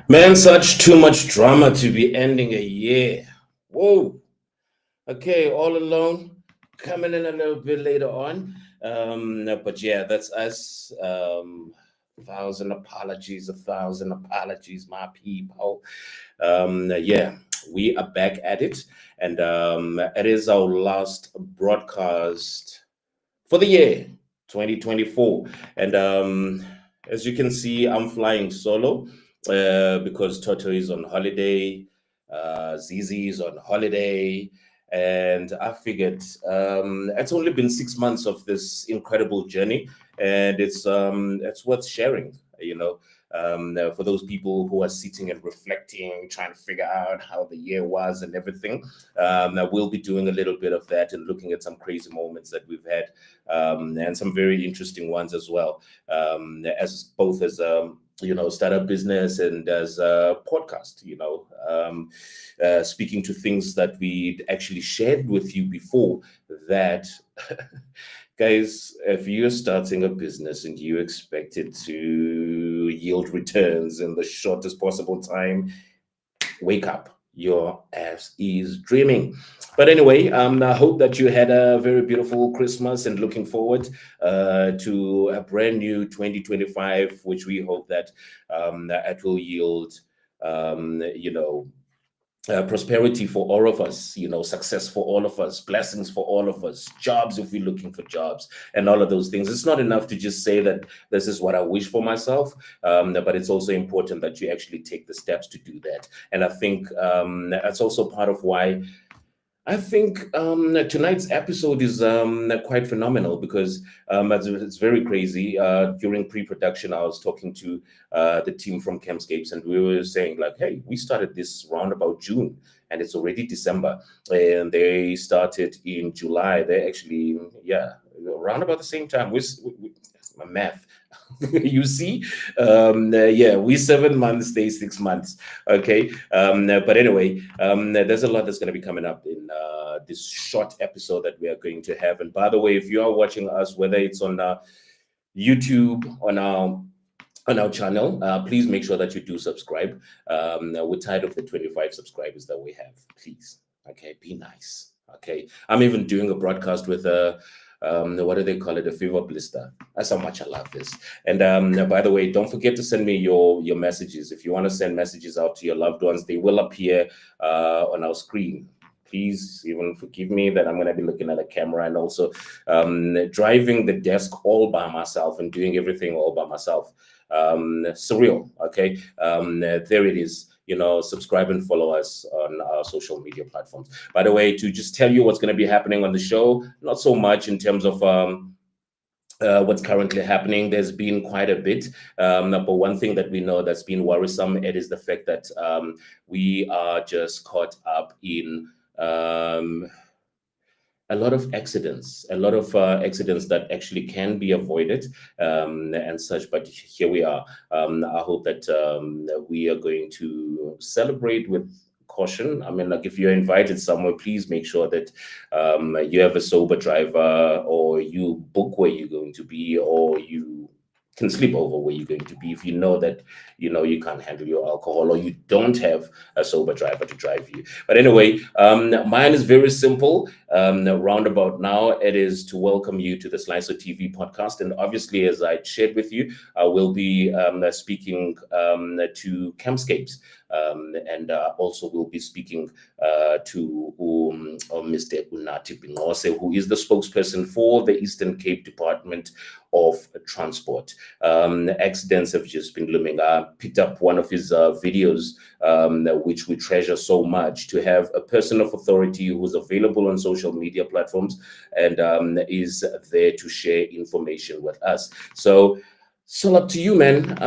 Man, such too much drama to be ending a year. Whoa. Okay, all alone, coming in a little bit later on. But yeah, that's us. A thousand apologies, my people. Yeah, we are back at it. And it is our last broadcast for the year 2024. And as you can see, I'm flying solo because Toto is on holiday, Zizi is on holiday, and I figured it's only been 6 months of this incredible journey, and it's worth sharing. For those people who are sitting and reflecting, trying to figure out how the year was and everything, we'll be doing a little bit of that and looking at some crazy moments that we've had, and some very interesting ones as well, as both as startup business and as a podcast, speaking to things that we actually shared with you before that. Guys, if you're starting a business and you expect it to yield returns in the shortest possible time, wake up. Your ass is dreaming. But anyway, I hope that you had a very beautiful Christmas and looking forward to a brand new 2025, which we hope that it will yield, prosperity for all of us, success for all of us, blessings for all of us, jobs if we're looking for jobs, and all of those things. It's not enough to just say that this is what I wish for myself, but it's also important that you actually take the steps to do that. And I think that's also part of why I think tonight's episode is quite phenomenal, because it's very crazy. During pre-production, I was talking to the team from Campscapes, and we were saying like, hey, we started this round about June, and it's already December, and they started in July. They actually, around about the same time. My math. You see, we 7 months, they 6 months. Okay, but anyway, there's a lot that's going to be coming up in this short episode that we are going to have. And by the way, if you are watching us, whether it's on YouTube, on our channel, please make sure that you do subscribe. We're tired of the 25 subscribers that we have. Please, okay, be nice. Okay, I'm even doing a broadcast with what do they call it? A fever blister. That's how much I love this. And by the way, don't forget to send me your messages. If you want to send messages out to your loved ones, they will appear on our screen. Please even forgive me that I'm going to be looking at a camera and also driving the desk all by myself and doing everything all by myself. Surreal. Okay, there it is. Subscribe and follow us on our social media platforms. By the way, to just tell you what's going to be happening on the show, not so much in terms of what's currently happening. There's been quite a bit, but one thing that we know that's been worrisome, it is the fact that we are just caught up in a lot of accidents that actually can be avoided, and such. But here we are. I hope that we are going to celebrate with caution. I mean, like, if you're invited somewhere, please make sure that you have a sober driver, or you book where you're going to be, or you can sleep over where you're going to be if you know that you can't handle your alcohol, or you don't have a sober driver to drive you. But anyway, mine is very simple. Roundabout now, it is to welcome you to the Slyso TV podcast. And obviously, as I shared with you, I will be speaking to Campscapes, and also we'll be speaking to Mr. Unathi Binqose, who is the spokesperson for the Eastern Cape Department of Transport. Accidents have just been looming. I picked up one of his videos, which we treasure so much, to have a person of authority who's available on social media platforms and is there to share information with us. So up to you, man.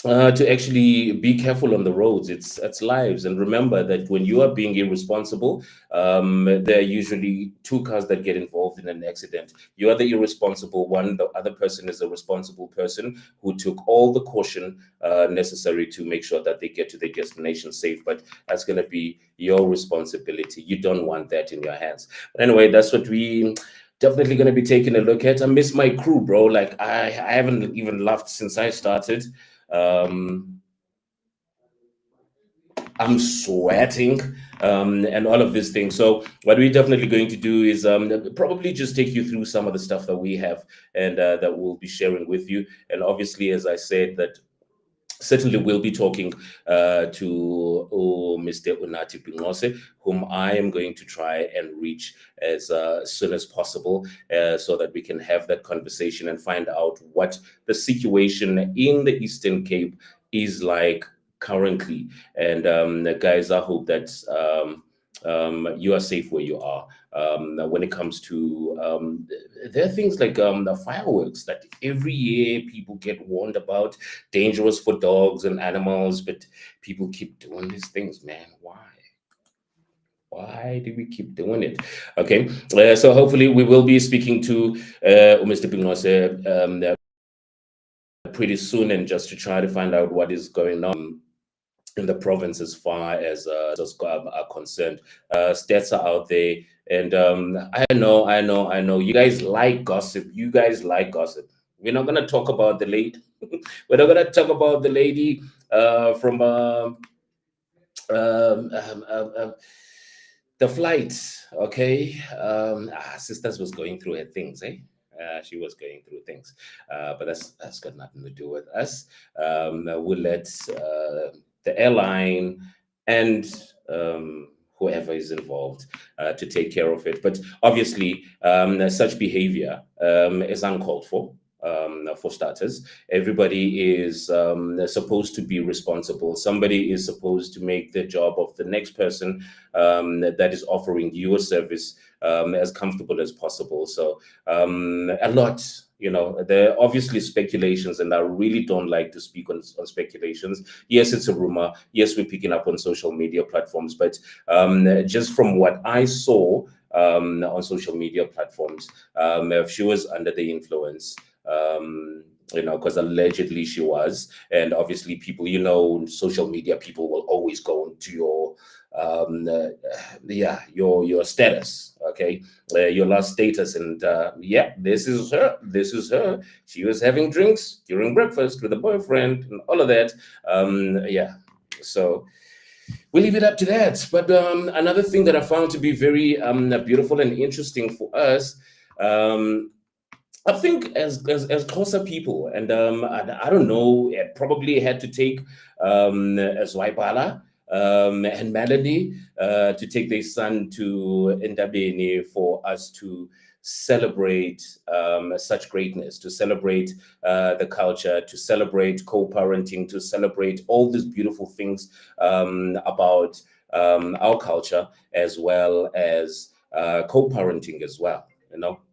to actually be careful on the roads. It's lives, and remember that when you are being irresponsible, there are usually two cars that get involved in an accident. You are the irresponsible one. The other person is a responsible person who took all the caution necessary to make sure that they get to their destination safe. But that's going to be your responsibility. You don't want that in your hands. But anyway, that's what we definitely going to be taking a look at. I miss my crew, bro. Like I haven't even laughed since I started. um, I'm sweating, and all of these things. So what we're definitely going to do is probably just take you through some of the stuff that we have and that we'll be sharing with you. And obviously, as I said, that certainly we'll be talking to Mr. Unathi Binqose, whom I am going to try and reach as soon as possible, so that we can have that conversation and find out what the situation in the Eastern Cape is like currently. And guys, I hope that you are safe where you are. When it comes to there are things like the fireworks that every year people get warned about, dangerous for dogs and animals, but people keep doing these things, man. Why do we keep doing it? Okay, so hopefully we will be speaking to Mr. Binqose pretty soon, and just to try to find out what is going on in the province as far as those are concerned. Stats are out there, and I know. You guys like gossip. You guys like gossip. We're not gonna talk about the lady. We're not gonna talk about the lady from um, um, um, um, the flight. Okay, sisters was going through her things, eh? She was going through things, but that's got nothing to do with us. We'll let the airline and whoever is involved to take care of it. But obviously, such behavior is uncalled for starters. Everybody is supposed to be responsible. Somebody is supposed to make the job of the next person that is offering you a service as comfortable as possible. So a lot, there are obviously speculations, and I really don't like to speak on speculations. Yes, it's a rumor. Yes, we're picking up on social media platforms, but just from what I saw on social media platforms, if she was under the influence, because allegedly she was, and obviously people, social media people will always go into your your status, okay, your last status, and this is her. She was having drinks during breakfast with a boyfriend and all of that. So we leave it up to that. But another thing that I found to be very beautiful and interesting for us, I think as closer people, and I don't know, it probably had to take as Waibala and Melanie to take their son to Ndabeni for us to celebrate such greatness, to celebrate the culture, to celebrate co-parenting, to celebrate all these beautiful things about our culture, as well as co-parenting as well.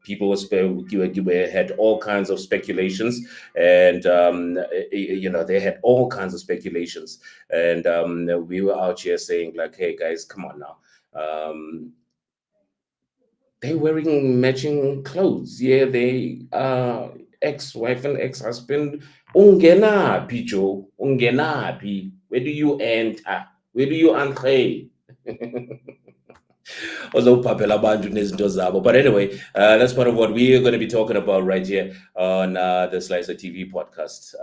People had all kinds of speculations, and they had all kinds of speculations, and we were out here saying like, "Hey guys, come on now." They're wearing matching clothes. Yeah, they are ex-wife and ex-husband. Ungenapi, Joe. Ungenapi. Where do you enter? Where do you enter? Ozophaphela abantu nezinto zabo. But anyway, that's part of what we are going to be talking about right here on the Slyso TV podcast.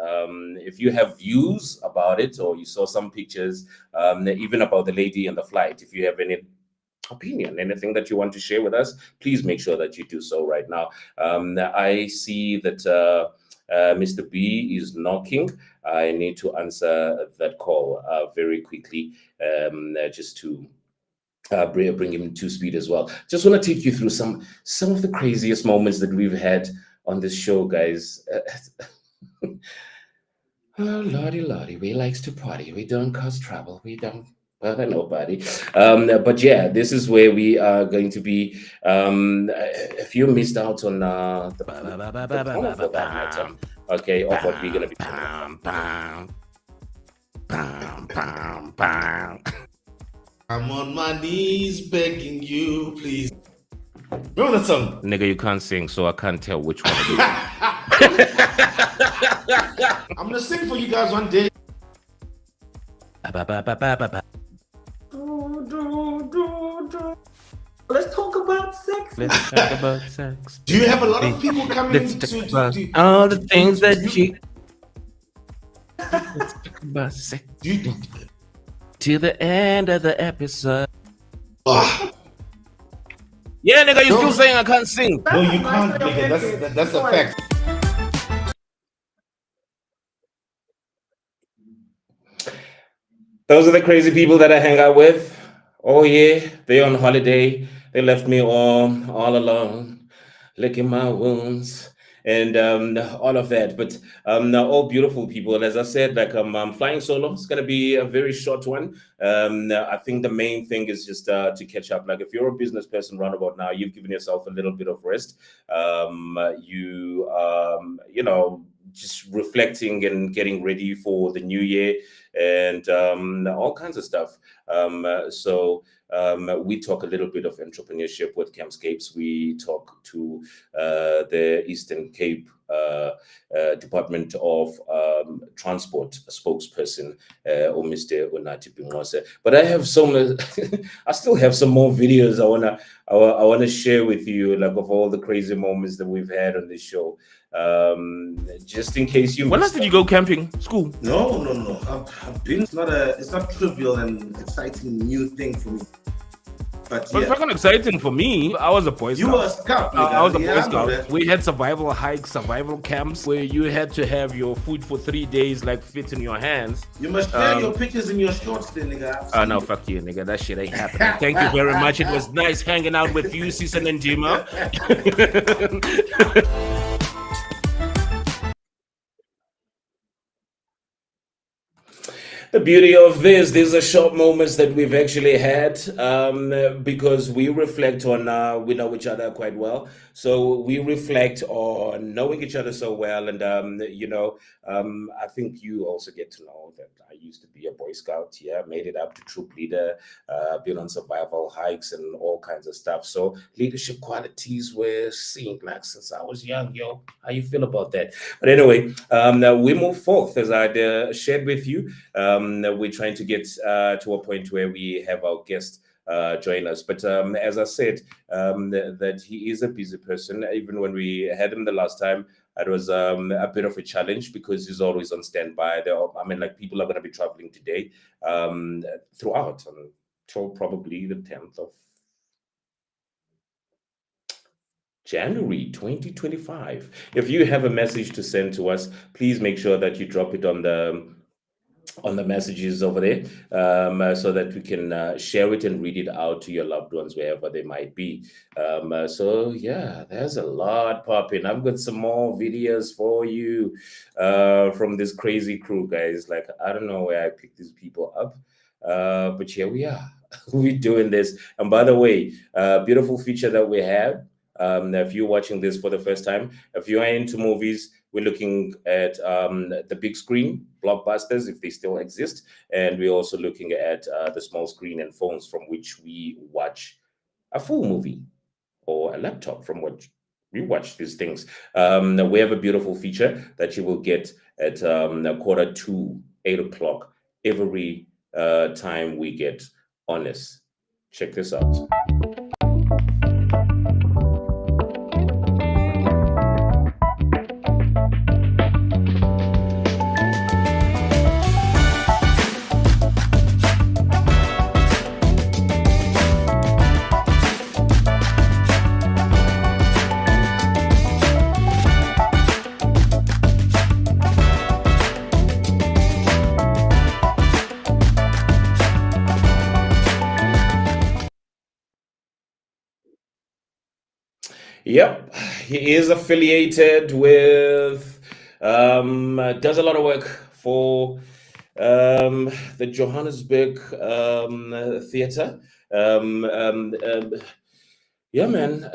If you have views about it, or you saw some pictures, even about the lady and the flight, if you have any opinion, anything that you want to share with us, please make sure that you do so right now. I see that Mr. B is knocking. I need to answer that call very quickly, just to bring him to speed as well. Just want to take you through some of the craziest moments that we've had on this show, guys. Oh, lordy, we likes to party. We don't cause trouble. We don't bother nobody. But yeah, this is where we are going to be. If you missed out on the promo for that matter, okay, of what we're gonna be talking about. Bam, bam, bam. I'm on my knees begging you, please. Remember that song? Nigga, you can't sing, so I can't tell which one it is. I'm gonna sing for you guys one day. Let's talk about sex. Let's talk about sex. Do you have a lot of people coming to all the things that you... Let's talk about sex. Till the end of the episode. Yeah, nigga, you still saying I can't sing? No, you can't, nigga. That's a fact. Those are the crazy people that I hang out with. Oh yeah, they're on holiday. They left me all alone, licking my wounds and all of that. But they're all beautiful people. And as I said, like I'm flying solo. It's gonna be a very short one. I think the main thing is just to catch up. Like if you're a business person roundabout now, you've given yourself a little bit of rest. You know, just reflecting and getting ready for the new year and all kinds of stuff. We talk a little bit of entrepreneurship with Campscapes. We talk to the Eastern Cape Department of Transport spokesperson, or Mr. Unathi Binqose. But I have I still have some more videos I wanna share with you, like of all the crazy moments that we've had on this show. Just in case you... When else did you go camping? School? No. I've been. It's not trivial and exciting new thing for me. But it's fucking exciting for me. I was a Boy Scout. You were a scout. I was a Boy Scout. We had survival hikes, survival camps where you had to have your food for 3 days, like fit in your hands. You must share your pictures and your shorts, then, nigga. Oh no, fuck you, nigga. That shit ain't happening. Thank you very much. It was nice hanging out with you, Season and Dima. The beauty of these are short moments that we've actually had, because we reflect on, we know each other quite well. So we reflect on knowing each other so well. And, I think you also get to know that I used to be a Boy Scout. Yeah, made it up to troop leader, been on survival hikes and all kinds of stuff. So leadership qualities were seen like since I was young, yo. How you feel about that? But anyway, we move forth, as I shared with you. We're trying to get to a point where we have our guest join us. But as I said, that he is a busy person. Even when we had him the last time, it was a bit of a challenge because he's always on standby. People are going to be traveling today throughout until probably the 10th of January 2025. If you have a message to send to us, please make sure that you drop it on the messages over there, so that we can share it and read it out to your loved ones wherever they might be. So yeah, there's a lot popping. I've got some more videos for you from this crazy crew, guys. Like, I don't know where I picked these people up, but here we are. We're doing this. And by the way, beautiful feature that we have. If you're watching this for the first time, if you are into movies, we're looking at the big screen, blockbusters, if they still exist. And we're also looking at the small screen and phones from which we watch a full movie, or a laptop from which we watch these things. We have a beautiful feature that you will get at 7:45, 8 o'clock every time we get honest. Check this out. Yep, he is affiliated with, does a lot of work for the Johannesburg Theatre. Yeah, man,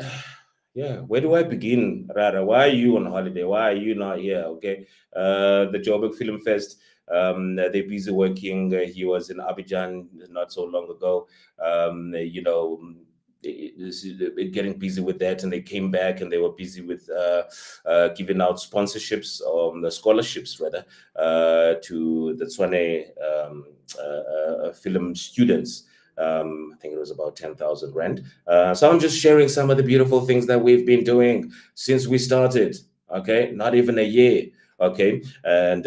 Yeah, where do I begin, Rara? Why are you on holiday? Why are you not here? Okay, the Joburg Film Fest. They're busy working. He was in Abidjan not so long ago. Getting busy with that, and they came back and they were busy with giving out sponsorships, the scholarships rather, to the Tswane film students. I think it was about 10,000 rand. So I'm just sharing some of the beautiful things that we've been doing since we started. Okay, not even a year. Okay, and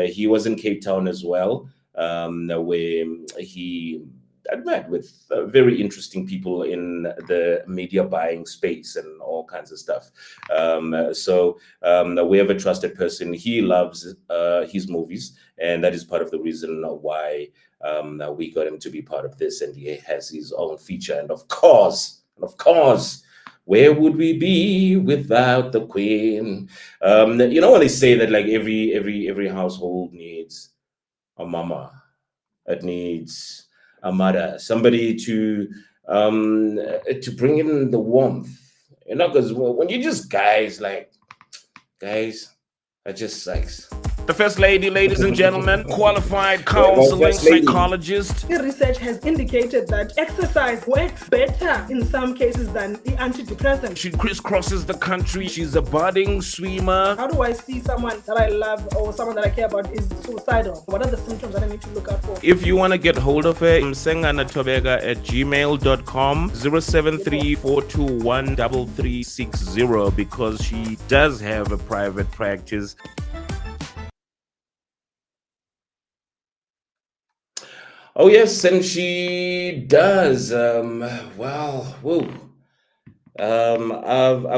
he was in Cape Town as well, where he I met with very interesting people in the media buying space and all kinds of stuff. We have a trusted person. He loves his movies, and that is part of the reason why we got him to be part of this, and he has his own feature. And of course, where would we be without the queen? When they say that like every household needs a mama, it needs a mother, somebody to bring in the warmth. Because when you just guys are just sex. The first lady, ladies and gentlemen, qualified counseling psychologist. The research has indicated that exercise works better in some cases than the antidepressant. She crisscrosses the country. She's a budding swimmer. How do I see someone that I love or someone that I care about is suicidal? What are the symptoms that I need to look out for? If you want to get hold of her, msenganatobega@gmail.com, 073-421-3360, because she does have a private practice. Oh yes, and she does. I've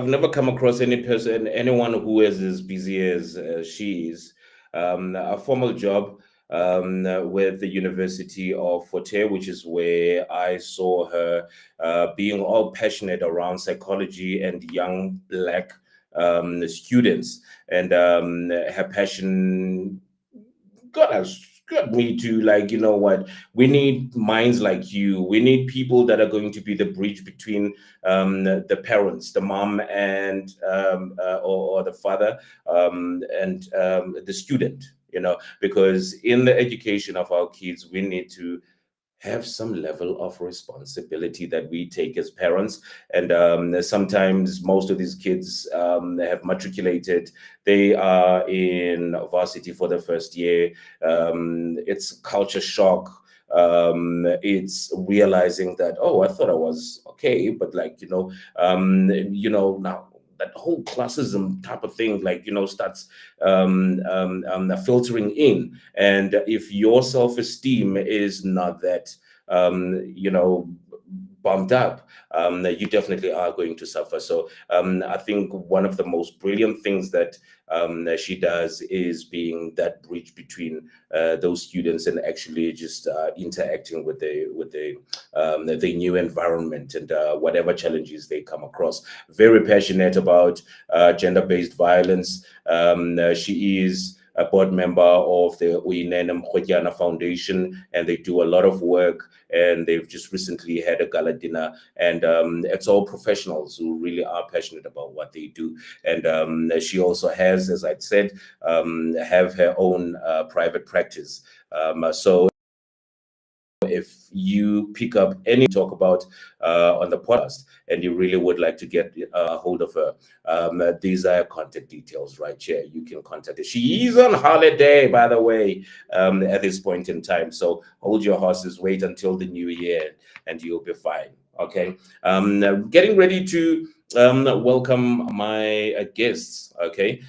never come across anyone who is as busy as she is. A formal job with the University of Fort Hare, which is where I saw her being all passionate around psychology and young Black students, and her passion got me to like, you know what, we need minds like you. We need people that are going to be the bridge between the parents, the mom and or the father, and the student, because in the education of our kids, we need to have some level of responsibility that we take as parents. And sometimes most of these kids have matriculated. They are in varsity for the first year. It's culture shock. It's realizing that, oh, I thought I was okay, but like, now that whole classism type of thing, like, starts filtering in. And if your self-esteem is not that, bumped up, you definitely are going to suffer. So I think one of the most brilliant things that she does is being that bridge between those students and actually just interacting with the new environment and whatever challenges they come across. Very passionate about gender-based violence. She is a board member of the Uyinene Mkhotyana Foundation, and they do a lot of work, and they've just recently had a gala dinner, and it's all professionals who really are passionate about what they do. And she also has, as I said, have her own private practice. So if you pick up any talk about on the podcast and you really would like to get a hold of her, these are her contact details right here. You can contact her. She is on holiday, by the way, at this point in time. So hold your horses, wait until the new year, and you'll be fine. Okay. Getting ready to welcome my guests. Okay.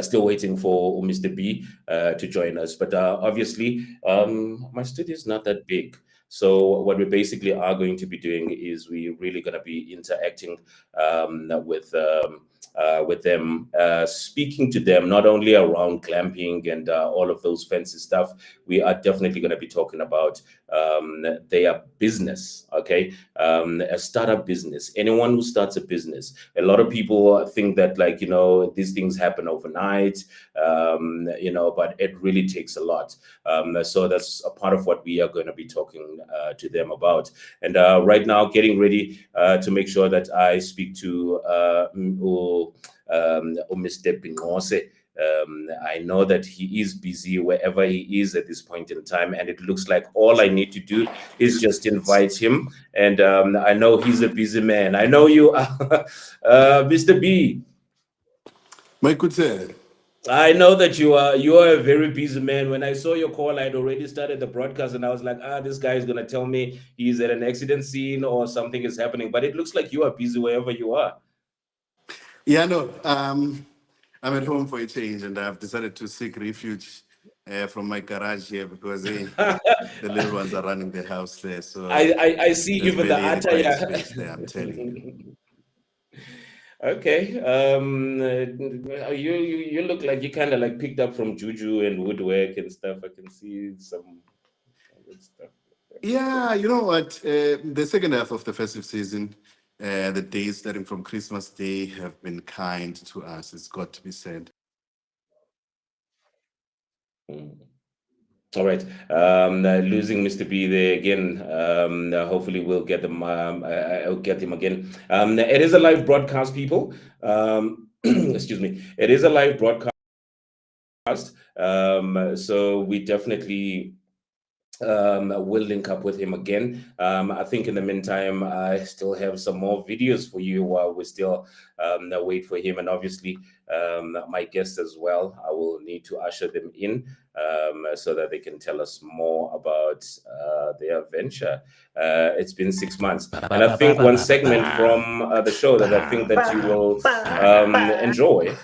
Still waiting for Mr. B to join us, but obviously my studio is not that big. So what we basically are going to be doing is we're really going to be interacting with them, speaking to them not only around glamping and all of those fancy stuff. We are definitely going to be talking about their business. Okay, a startup business. Anyone who starts a business, a lot of people think that these things happen overnight, but it really takes a lot. So that's a part of what we are going to be talking to them about. And right now, getting ready to make sure that I speak to Mr. Binqose. I know that he is busy wherever he is at this point in time, and it looks like all I need to do is just invite him. And I know he's a busy man. I know you are, Mr. B. My good sir. I know that you are a very busy man. When I saw your call, I'd already started the broadcast, and I was like, this guy is gonna tell me he's at an accident scene or something is happening. But it looks like you are busy wherever you are. Yeah, no. I'm at home for a change, and I've decided to seek refuge from my garage here because the little ones are running the house there. So I see even the attire there, I'm telling you. Okay. You look like you kind of like picked up from juju and woodwork and stuff. I can see some good stuff. Yeah, you know what? The second half of the festive season, the days starting from Christmas Day have been kind to us. It's got to be said. All right. Losing Mr. B there again. Hopefully we'll get them. I'll get him again. It is a live broadcast, people. Excuse me. It is a live broadcast. So we definitely will link up with him again. I think in the meantime, I still have some more videos for you while we still wait for him, and obviously my guests as well. I will need to usher them in so that they can tell us more about their venture. It's been 6 months, and I think one segment from the show that I think that you will enjoy.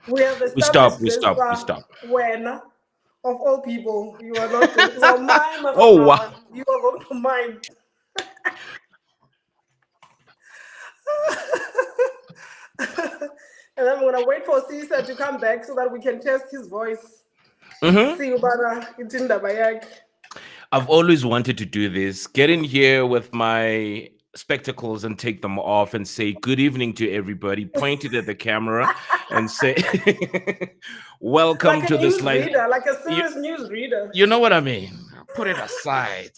We have established we stop. When of all people, you are not going to mime. Oh, wow. You are going to mime. And I'm going to wait for Caesar to come back so that we can test his voice. See, I've always wanted to do this. Get in here with my spectacles and take them off and say good evening to everybody, point it at the camera and say welcome like to this reader, like a serious news reader. You know what I mean? Put it aside.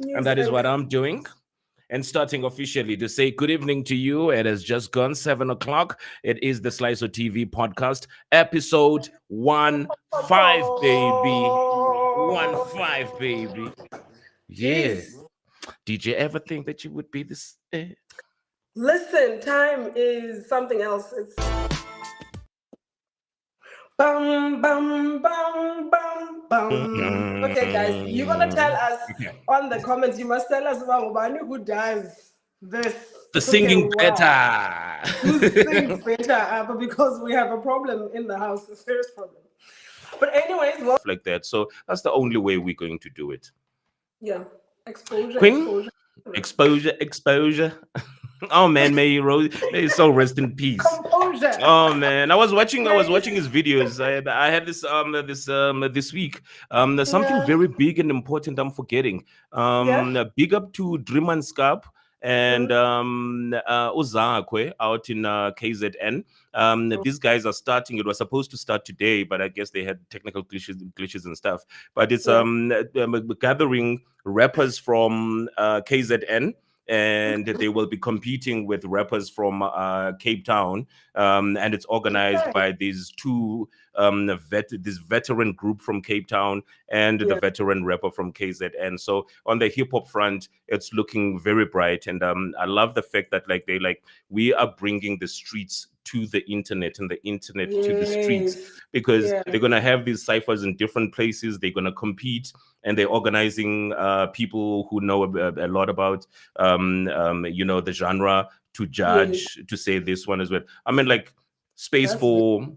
And that is what I'm doing. And starting officially to say good evening to you. It has just gone 7 o'clock. It is the Slyso TV podcast, episode 15, baby. 15, baby. Yeah. Did you ever think that you would be this? Listen, time is something else. It's bum, bum, bum, bum, bum. Okay, guys, you're going to tell us on the comments. You must tell us who does this. The singing better. Who sings better? Because we have a problem in the house, a serious problem. But anyways, like that. So that's the only way we're going to do it. Yeah. Exposure. Queen? Exposure. Oh man, may he so rest in peace. Composure. Oh man, I was watching his videos. I had this this week. There's something very big and important I'm forgetting. Big up to Dreamanskap and Uzakwe out in KZN. These guys are starting. It was supposed to start today, but I guess they had technical glitches and stuff. But it's gathering rappers from KZN, and they will be competing with rappers from Cape Town, and it's organized by these two this veteran group from Cape Town and the veteran rapper from KZN. So on the hip hop front, it's looking very bright, and I love the fact that we are bringing the streets to the internet and the internet to the streets, because they're going to have these ciphers in different places. They're going to compete, and they're organizing people who know a lot about the genre to judge, to say this one is what I mean, like space for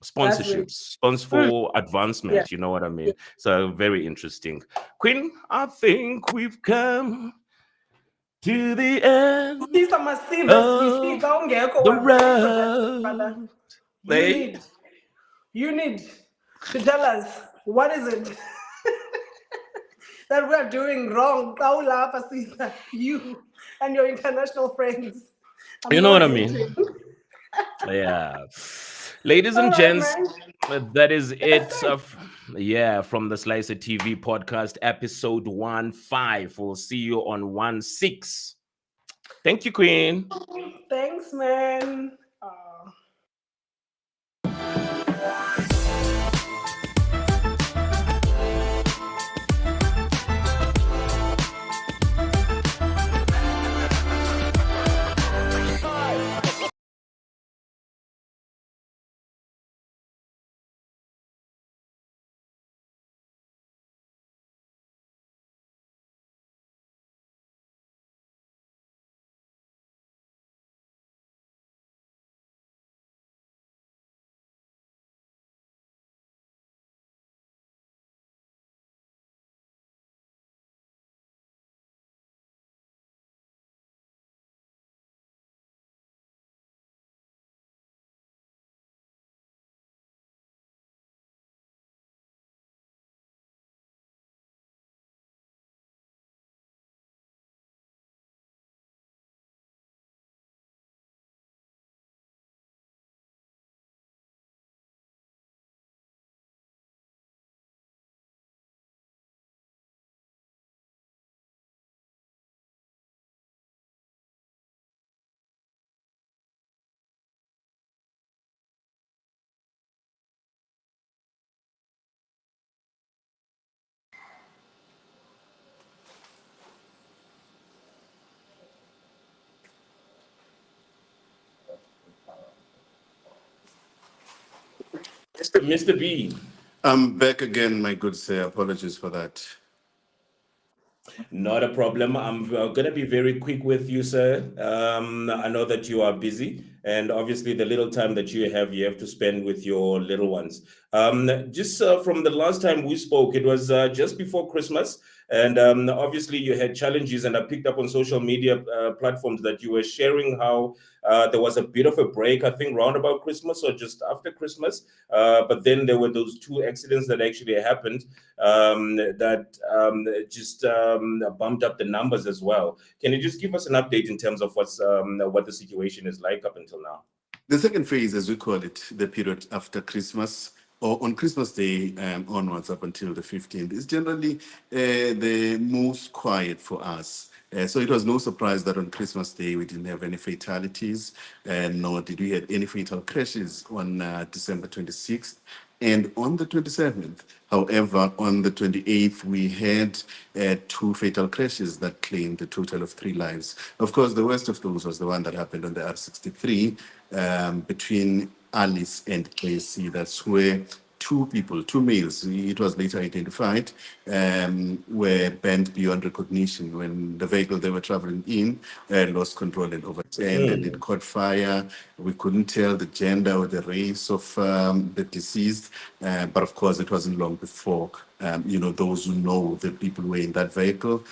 sponsorships, sponsor for advancement. You know what I mean? So very interesting. Queen, I think we've come to the end of the road. You need to tell us, what is it? that we're doing wrong. You and your international friends. I'm You know not what I mean? hating. Yeah. Ladies and All right, gents, man. that is it. From the Slyso TV podcast, episode 15. We'll see you on 16. Thank you, Queen. Thanks, man. Mr. B. I'm back again, my good sir. Apologies for that. Not a problem. I'm going to be very quick with you, sir. I know that you are busy, and obviously, the little time that you have to spend with your little ones. Just from the last time we spoke, it was just before Christmas, and obviously, you had challenges. And I picked up on social media platforms that you were sharing how there was a bit of a break, I think, round about Christmas or just after Christmas. But then there were those two accidents that actually happened that just bumped up the numbers as well. Can you just give us an update in terms of what the situation is like up until now? The second phase, as we call it, the period after Christmas, or on Christmas Day onwards up until the 15th, is generally the most quiet for us. So it was no surprise that on Christmas Day we didn't have any fatalities, nor did we have any fatal crashes on December 26th. And on the 27th, however, on the 28th, we had two fatal crashes that claimed a total of 3 lives. Of course, the worst of those was the one that happened on the R63 between Alice and KC. That's where two males, it was later identified, were bent beyond recognition when the vehicle they were traveling in lost control and overturned, and it caught fire. We couldn't tell the gender or the race of the deceased, but of course it wasn't long before those who know the people who were in that vehicle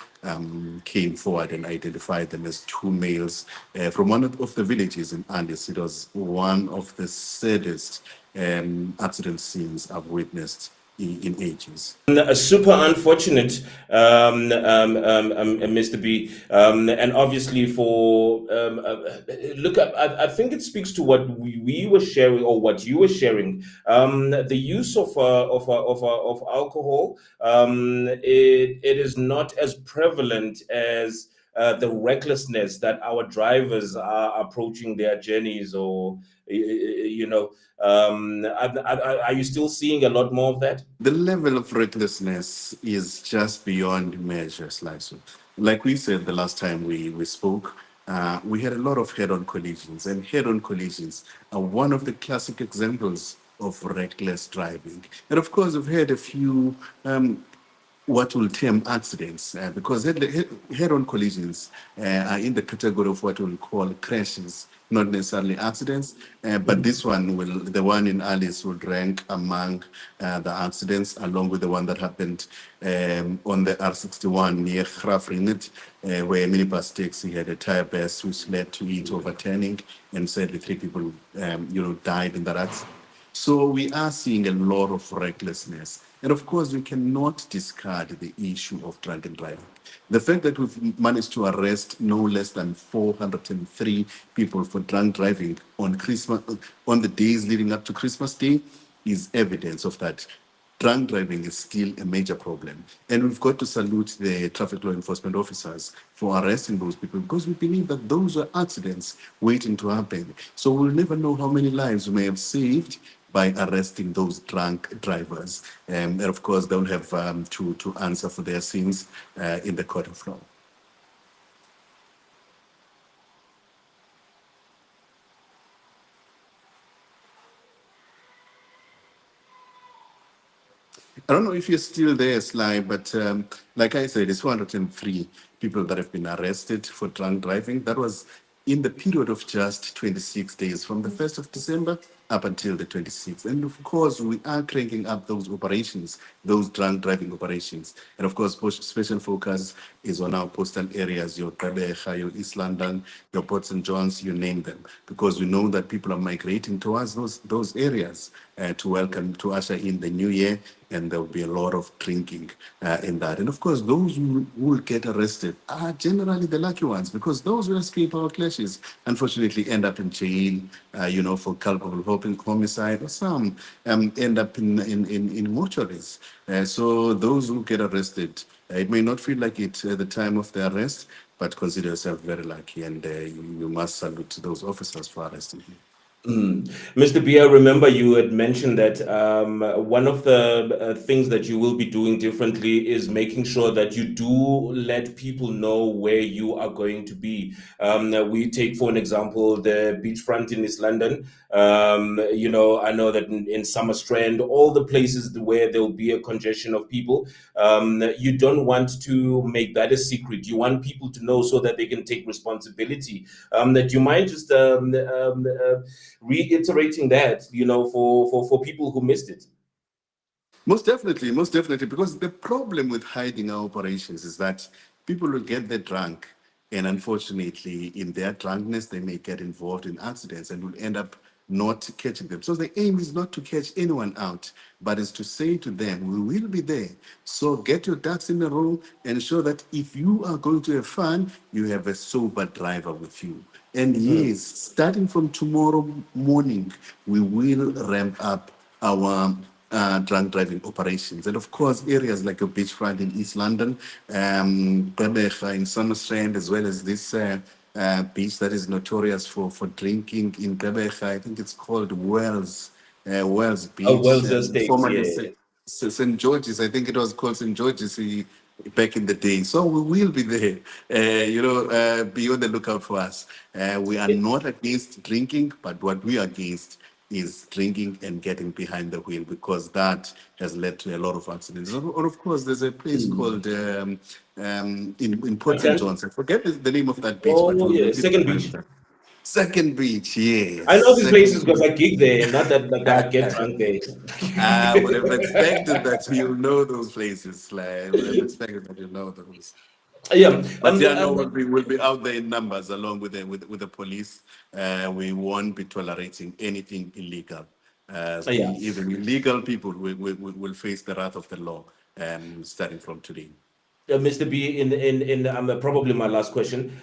came forward and identified them as 2 males from one of the villages in Andes. It was one of the saddest accident scenes I've witnessed in ages. Super unfortunate, Mr. B. And obviously look, I think it speaks to what we were sharing or what you were sharing. The use of alcohol, it is not as prevalent as the recklessness that our drivers are approaching their journeys, or are you still seeing a lot more of that? The level of recklessness is just beyond measure, Slyso. Like we said the last time we spoke, we had a lot of head-on collisions, and head-on collisions are one of the classic examples of reckless driving. And of course, we've had a few what we'll term accidents, because head-on collisions are in the category of what we'll call crashes, not necessarily accidents. But this one the one in Alice would rank among the accidents, along with the one that happened on the R61 near Grafringet, where a minibus taxi had a tire burst, which led to it overturning, and sadly 3 people, died in that accident. So we are seeing a lot of recklessness. And of course, we cannot discard the issue of drunken driving. The fact that we've managed to arrest no less than 403 people for drunk driving on Christmas, on the days leading up to Christmas Day, is evidence of that. Drunk driving is still a major problem. And we've got to salute the traffic law enforcement officers for arresting those people, because we believe that those were accidents waiting to happen. So we'll never know how many lives we may have saved by arresting those drunk drivers. And of course, they'll have to answer for their sins in the court of law. I don't know if you're still there, Sly, but like I said, it's 403 people that have been arrested for drunk driving. That was in the period of just 26 days, from the 1st of December up until the 26th. And of course, we are cranking up those operations, those drunk driving operations. And of course, special focus is on our coastal areas, your Gqeberha, your East London, your Port St. John's, you name them, because we know that people are migrating towards those areas to usher in the new year, and there will be a lot of drinking in that. And of course, those who will get arrested are generally the lucky ones, because those who escape our clashes unfortunately end up in jail, for culpable homicide, or some end up in mortuaries. So those who get arrested, it may not feel like it at the time of the arrest, but consider yourself very lucky, and you must salute those officers for arresting you. Mr. B, I remember you had mentioned that one of the things that you will be doing differently is making sure that you do let people know where you are going to be. We take, for an example, the beachfront in East London. I know that in Summer Strand, all the places where there will be a congestion of people, you don't want to make that a secret. You want people to know so that they can take responsibility. That you might just reiterating that, for people who missed it. Most definitely, because the problem with hiding our operations is that people will get there drunk, and unfortunately, in their drunkenness, they may get involved in accidents and will end up not catching them. So the aim is not to catch anyone out, but is to say to them, we will be there. So get your ducks in a row, and ensure that if you are going to have fun, you have a sober driver with you. And yes, starting from tomorrow morning, we will ramp up our drunk driving operations. And of course, areas like a beachfront in East London, Gqeberha in Summer Strand, as well as this beach that is notorious for drinking in Gqeberha. I think it's called Wells Beach. Oh, Wells Estate, Formerly yeah. St. George's. I think it was called St. George's back in the day. So we will be there. Be on the lookout for us. We are not against drinking, but what we are against is drinking and getting behind the wheel, because that has led to a lot of accidents. And of course, there's a place called in Port St. John's. I forget the name of that beach. Oh, yeah, Second Beach. Second Beach, yes. I know these places because I gig there, not that I get drunk there. I would have expected that you'll know those places. I would have expected that you'll know those. Yeah, But we'll be out there in numbers along with the police. We won't be tolerating anything illegal. Even illegal people will face the wrath of the law starting from today. Mr. B, in probably my last question.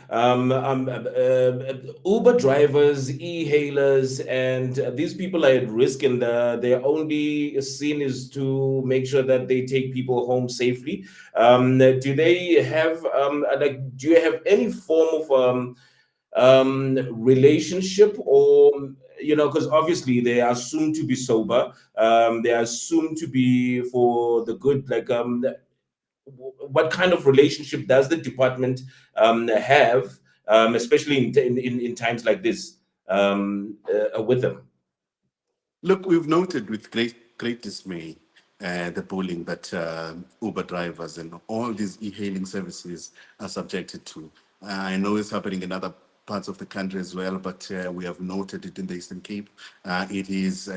Uber drivers, e-hailers, and these people are at risk, and their only sin is to make sure that they take people home safely. Do they have do you have any form of relationship, or because obviously they are assumed to be sober, they are assumed to be for the good, what kind of relationship does the department have, especially in times like this, with them? Look, we've noted with great dismay the bullying that Uber drivers and all these e-hailing services are subjected to. I know it's happening in other parts of the country as well, but we have noted it in the Eastern Cape. It is,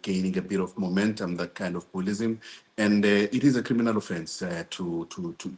gaining a bit of momentum, that kind of bullying. And it is a criminal offense to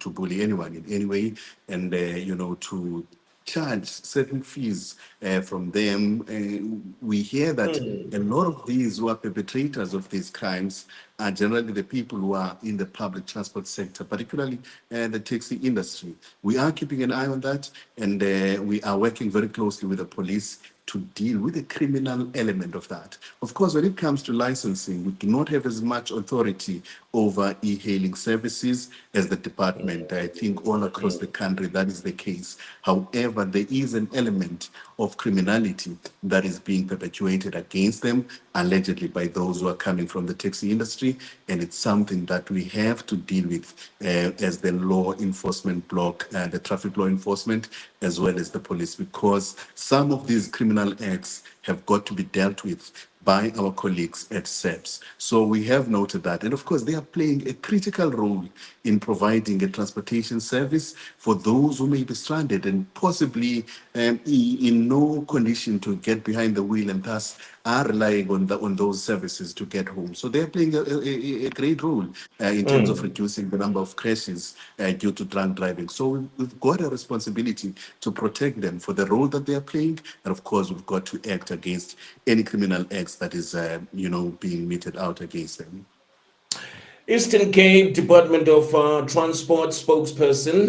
bully anyone in any way, and, to charge certain fees from them. We hear that a lot of these who are perpetrators of these crimes are generally the people who are in the public transport sector, particularly the taxi industry. We are keeping an eye on that, and we are working very closely with the police to deal with the criminal element of that. Of course, when it comes to licensing, we do not have as much authority over e-hailing services as the department. I think all across the country that is the case. However, there is an element of criminality that is being perpetuated against them, allegedly by those who are coming from the taxi industry, and it's something that we have to deal with as the law enforcement block, the traffic law enforcement, as well as the police, because some of these criminal acts have got to be dealt with by our colleagues at SEPS. So we have noted that. And of course, they are playing a critical role in providing a transportation service for those who may be stranded and possibly in no condition to get behind the wheel, and thus are relying on those services to get home. So they're playing a great role in terms of reducing the number of crashes due to drunk driving. So we've got a responsibility to protect them for the role that they are playing. And of course, we've got to act against any criminal acts that is, being meted out against them. Eastern Cape Department of Transport spokesperson,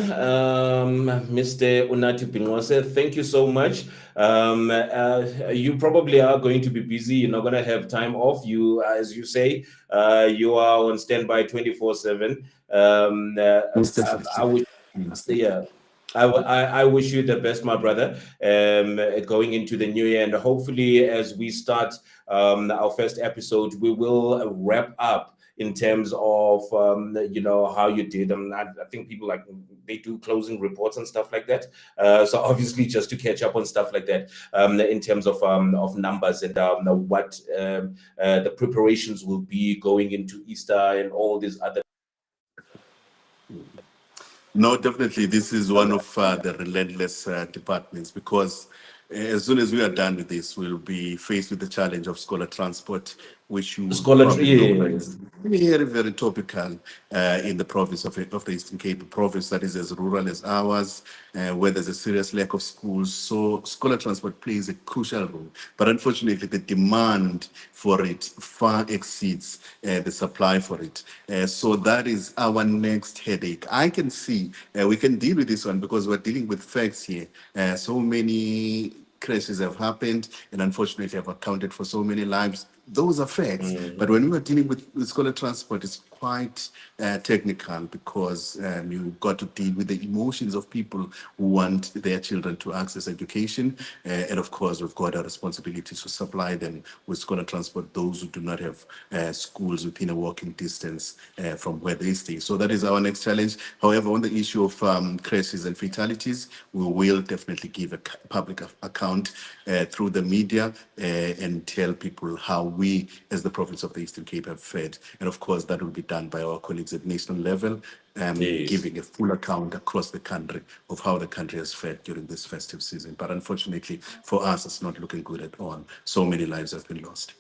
Mr. Unathi Binqose, thank you so much. You probably are going to be busy. You're not going to have time off. You, as you say, you are on standby 24/7. I wish, yeah. I wish you the best, my brother, going into the new year. And hopefully, as we start our first episode, we will wrap up in terms of how you did. I think people they do closing reports and stuff like that. So obviously, just to catch up on stuff like that, in terms of numbers and what the preparations will be going into Easter and all these other. No, definitely. This is one of the relentless departments, because as soon as we are done with this, we'll be faced with the challenge of scholar transport, which you probably know is very, very topical in the province of the Eastern Cape, a province that is as rural as ours, where there's a serious lack of schools. So scholar transport plays a crucial role. But unfortunately, the demand for it far exceeds the supply for it. So that is our next headache. I can see we can deal with this one because we're dealing with facts here. So many crashes have happened, and unfortunately have accounted for so many lives. Those are facts. But when we are dealing with scholar transport, it's quite technical, because you've got to deal with the emotions of people who want their children to access education. And of course, we've got a responsibility to supply them with scholar transport, those who do not have schools within a walking distance from where they stay. So that is our next challenge. However, on the issue of crashes and fatalities, we will definitely give a public account through the media and tell people how we, as the province of the Eastern Cape, have fared. And of course, that will be done by our colleagues at national level, giving a full account across the country of how the country has fared during this festive season. But unfortunately, for us, it's not looking good at all. So many lives have been lost.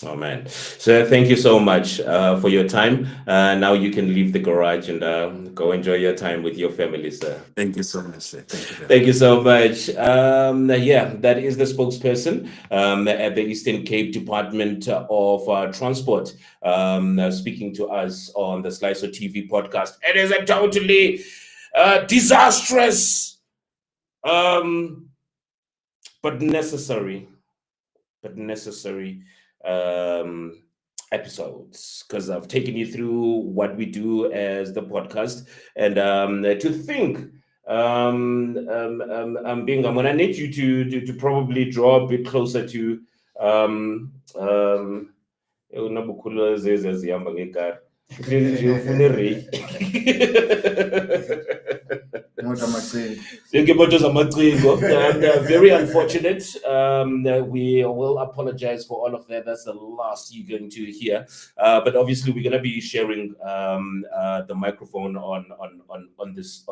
Oh man. So thank you so much for your time. Now you can leave the garage and go enjoy your time with your family, sir. Thank you so much, sir. Thank you. Thank you so much. Yeah, that is the spokesperson at the Eastern Cape Department of Transport, speaking to us on the Slyso TV podcast. It is a totally disastrous, but necessary episodes, because I've taken you through what we do as the podcast, and to think I'm gonna need you to probably draw a bit closer to very unfortunate. We will apologize for all of that. That's the last you're going to hear. But obviously, we're going to be sharing the microphone on this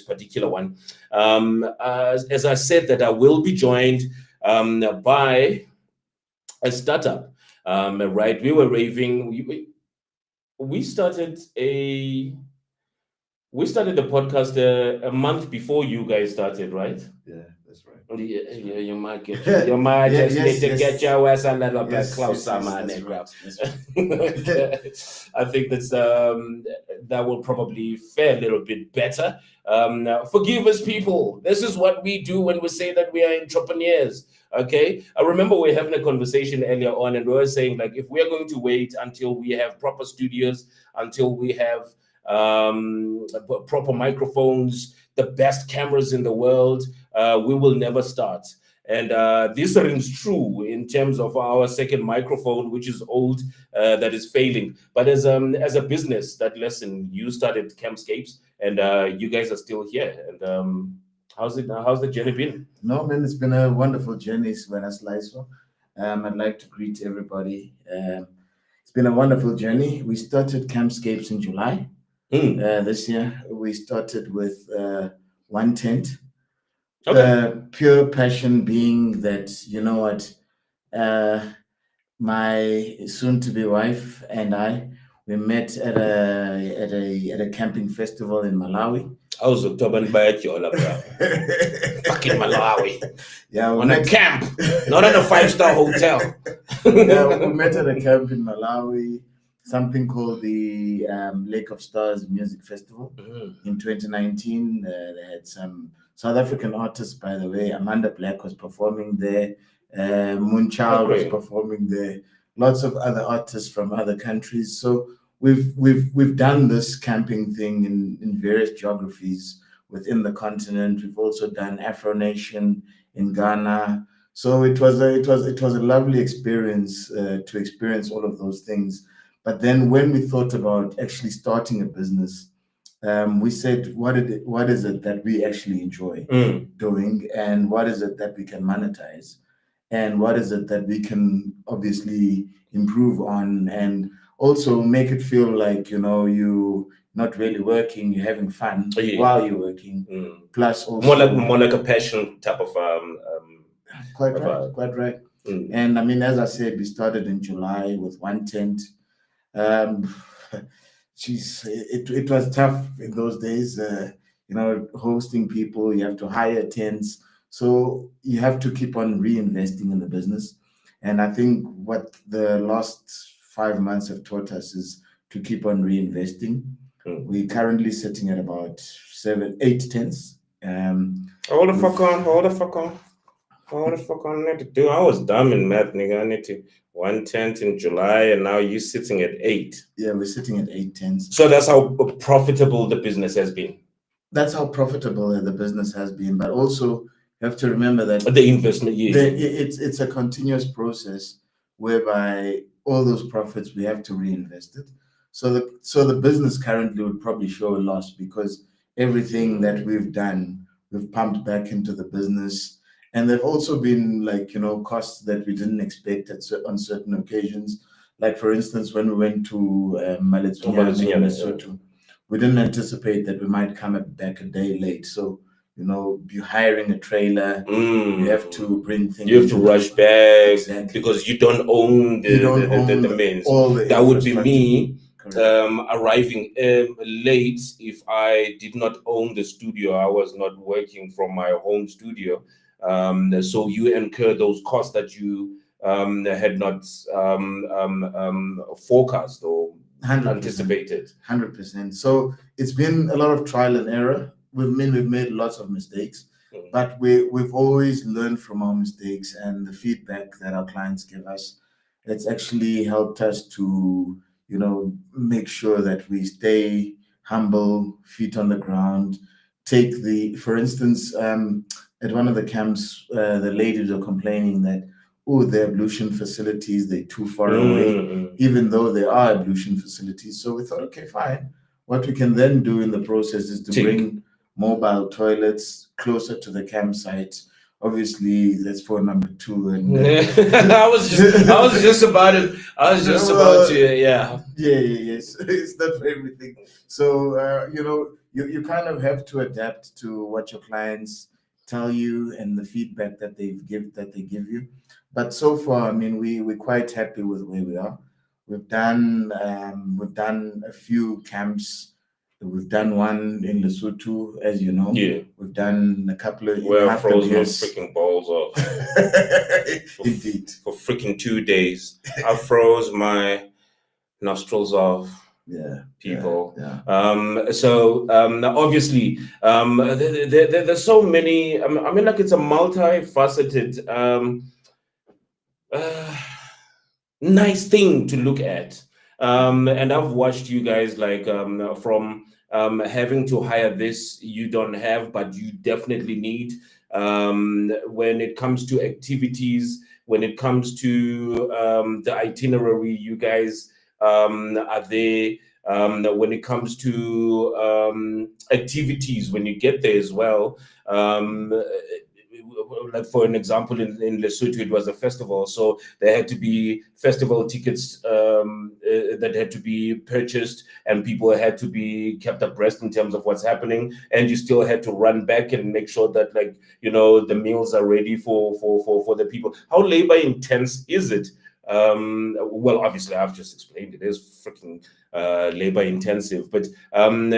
particular one. As I said, that I will be joined by a startup. Right, we were raving. We started a We started the podcast a month before you guys started, right? Yeah, that's right. Yeah, you might get you might Yeah, just yes, need to get yes. your ass a little bit Yes, closer, yes, man. that's Nigga. right. That's right. Okay. I think that will probably fare a little bit better. Forgive us, people. This is what we do when we say that we are entrepreneurs. Okay. I remember we were having a conversation earlier on, and we were saying, like, if we are going to wait until we have proper studios, until we have proper microphones, the best cameras in the world, we will never start. And this rings true in terms of our second microphone, which is old, that is failing. But as a business, that lesson, you started Campscapes, and you guys are still here. And how's the journey been? No, man, it's been a wonderful journey, Slyso. I'd like to greet everybody. It's been a wonderful journey. We started Campscapes in July this year. We started with one tent. Okay. Pure passion being that, you know what, my soon-to-be wife and I, we met at a camping festival in Malawi. I was October by bro. Fucking Malawi. Yeah, On a camp, not at a 5-star hotel. Yeah, we met at a camp in Malawi, something called the Lake of Stars Music Festival in 2019. They had some South African artists, by the way. Amanda Black was performing there. Moonchild was performing there. Lots of other artists from other countries. So we've done this camping thing in various geographies within the continent. We've also done Afro Nation in Ghana. So it was a lovely experience to experience all of those things. But then when we thought about actually starting a business, we said, what is it that we actually enjoy doing, and what is it that we can monetize, and what is it that we can obviously improve on, and also make it feel like, you know, you're not really working, you're having fun while you're working. Plus also more like a passion type of quite right. And I mean, as I said, we started in July with one tent. It was tough in those days. You know, hosting people, you have to hire tents, so you have to keep on reinvesting in the business. And I think what the last 5 months have taught us is to keep on reinvesting. We're currently sitting at about 7-8 tents. Hold the fuck on. I need to do. I was dumb in math, nigga. I need to 1 tent in July, and now you're sitting at 8. Yeah, we're sitting at 8 tents. So that's how profitable the business has been. That's how profitable the business has been. But also, you have to remember that the investment, it's a continuous process whereby all those profits we have to reinvest it. So the business currently would probably show a loss because everything that we've done, we've pumped back into the business. And there've also been, like, you know, costs that we didn't expect on certain occasions. Like, for instance, when we went to Lesotho, we didn't anticipate that we might come back a day late. So, you know, you're hiring a trailer, you have to bring things. You have to rush back because you don't own the means. That would be me arriving late if I did not own the studio. I was not working from my home studio. So you incur those costs that you had not forecast or 100%, anticipated. 100%. So it's been a lot of trial and error. We've made lots of mistakes, but we've always learned from our mistakes, and the feedback that our clients give us, it's actually helped us to, you know, make sure that we stay humble, feet on the ground. For instance, at one of the camps, the ladies were complaining that, the ablution facilities, they're too far away, even though they are ablution facilities. So we thought, okay, fine. What we can then do in the process is to bring mobile toilets closer to the campsite. Obviously, that's for number 2. And I was just about to, yeah. Yes. It's not for everything. So, you know, you kind of have to adapt to what your clients tell you and the feedback that they give you. But so far, I mean, we're quite happy with where we are. We've done a few camps We've done one in Lesotho, as you know. Yeah. We've done a couple of. Where I froze my freaking balls off. Indeed. For freaking 2 days. I froze my nostrils off. Yeah. People. Yeah. So obviously, there's so many. I mean, like it's a multifaceted, nice thing to look at. And I've watched you guys like from having to hire this you don't have, but you definitely need. When it comes to activities, when it comes to the itinerary, you guys are there. When it comes to activities, when you get there as well, like for an example, in Lesotho, it was a festival, so there had to be festival tickets that had to be purchased, and people had to be kept abreast in terms of what's happening, and you still had to run back and make sure that, like, you know, the meals are ready for the people. How labor intense is it? Well, obviously, I've just explained it is freaking labor intensive, but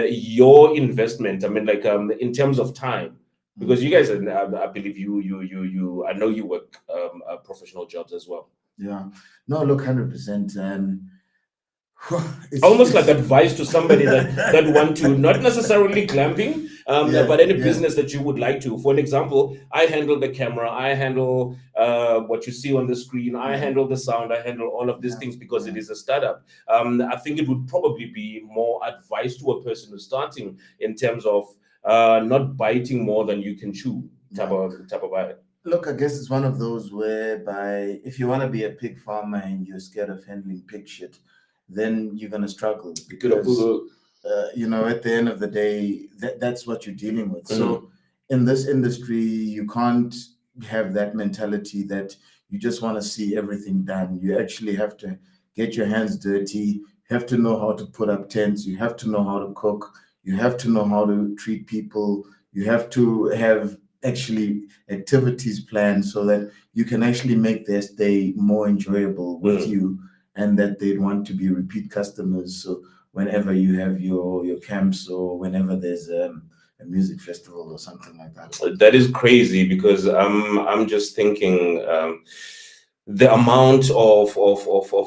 your investment, I mean, like in terms of time, because you guys are, I believe you I know you work professional jobs as well. Yeah. No, look, 100%. Almost like advice to somebody that want to, not necessarily glamping, but any business that you would like to. For an example, I handle the camera, I handle what you see on the screen, I handle the sound, I handle all of these things because it is a startup. I think it would probably be more advice to a person who's starting in terms of not biting more than you can chew type of vibe. Look, I guess it's one of those whereby if you want to be a pig farmer and you're scared of handling pig shit, then you're going to struggle because, you know, at the end of the day, that's what you're dealing with. So in this industry, you can't have that mentality that you just want to see everything done. You actually have to get your hands dirty. You have to know how to put up tents. You have to know how to cook. You have to know how to treat people. You have to have actually activities planned so that you can actually make their stay more enjoyable with you, and that they'd want to be repeat customers. So whenever you have your camps, or whenever there's a music festival or something like that. That is crazy, because I'm just thinking the amount of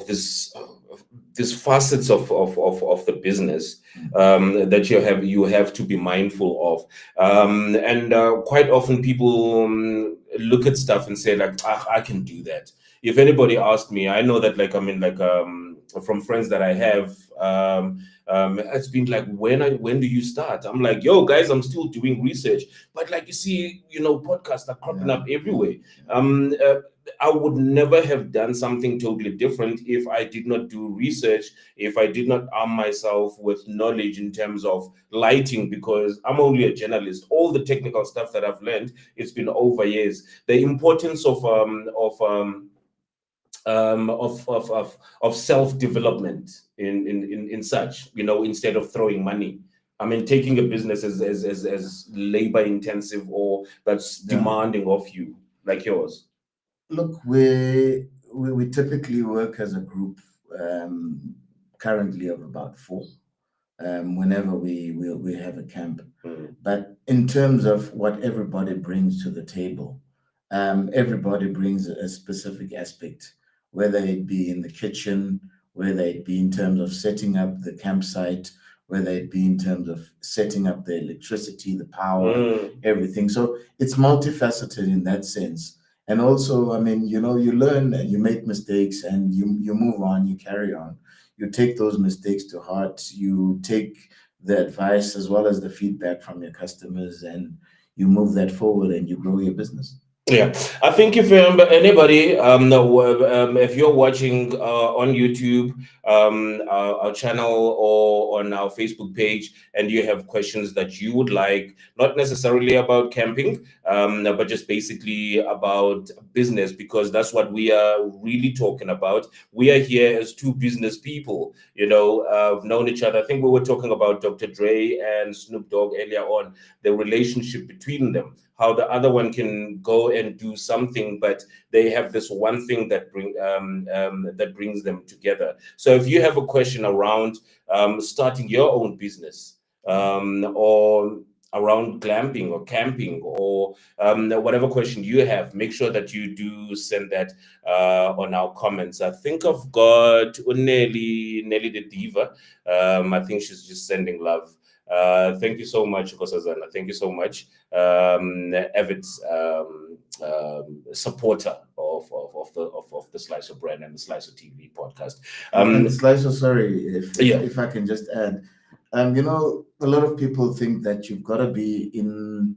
these facets of the business that you have to be mindful of, and quite often people look at stuff and say, like, I can do that. If anybody asked me, I know that, like, I mean, like from friends that I have, it's been like, when do you start? I'm like, yo guys, I'm still doing research, but like, you see, you know, podcasts are cropping up everywhere. I would never have done something totally different if I did not do research, if I did not arm myself with knowledge in terms of lighting, because I'm only a journalist. All the technical stuff that I've learned, it's been over years. The importance of self-development in such, you know, instead of throwing money. I mean, taking a business as labor intensive, or that's demanding of you, like yours. Look, we typically work as a group, currently of about 4, whenever we have a camp. But in terms of what everybody brings to the table, everybody brings a specific aspect, whether it be in the kitchen, whether it be in terms of setting up the campsite, whether it be in terms of setting up the electricity, the power, everything. So it's multifaceted in that sense. And also, I mean, you know, you learn, you make mistakes, and you move on, you carry on. You take those mistakes to heart. You take the advice as well as the feedback from your customers, and you move that forward, and you grow your business. Yeah, I think if anybody, if you're watching on YouTube, our channel, or on our Facebook page, and you have questions that you would like, not necessarily about camping, but just basically about business, because that's what we are really talking about. We are here as 2 business people, you know, I've known each other. I think we were talking about Dr. Dre and Snoop Dogg earlier on, the relationship between them, how the other one can go and do something, but they have this one thing that brings them together. So if you have a question around starting your own business, or around glamping or camping, or whatever question you have, make sure that you do send that on our comments. I think I've got Nelly the Diva. I think she's just sending love. Thank you so much, Kosazana. Thank you so much. Avid supporter of the Slyso brand and the Slyso TV podcast. And Slyso, sorry, Yeah. if I can just add, you know, a lot of people think that you've got to be in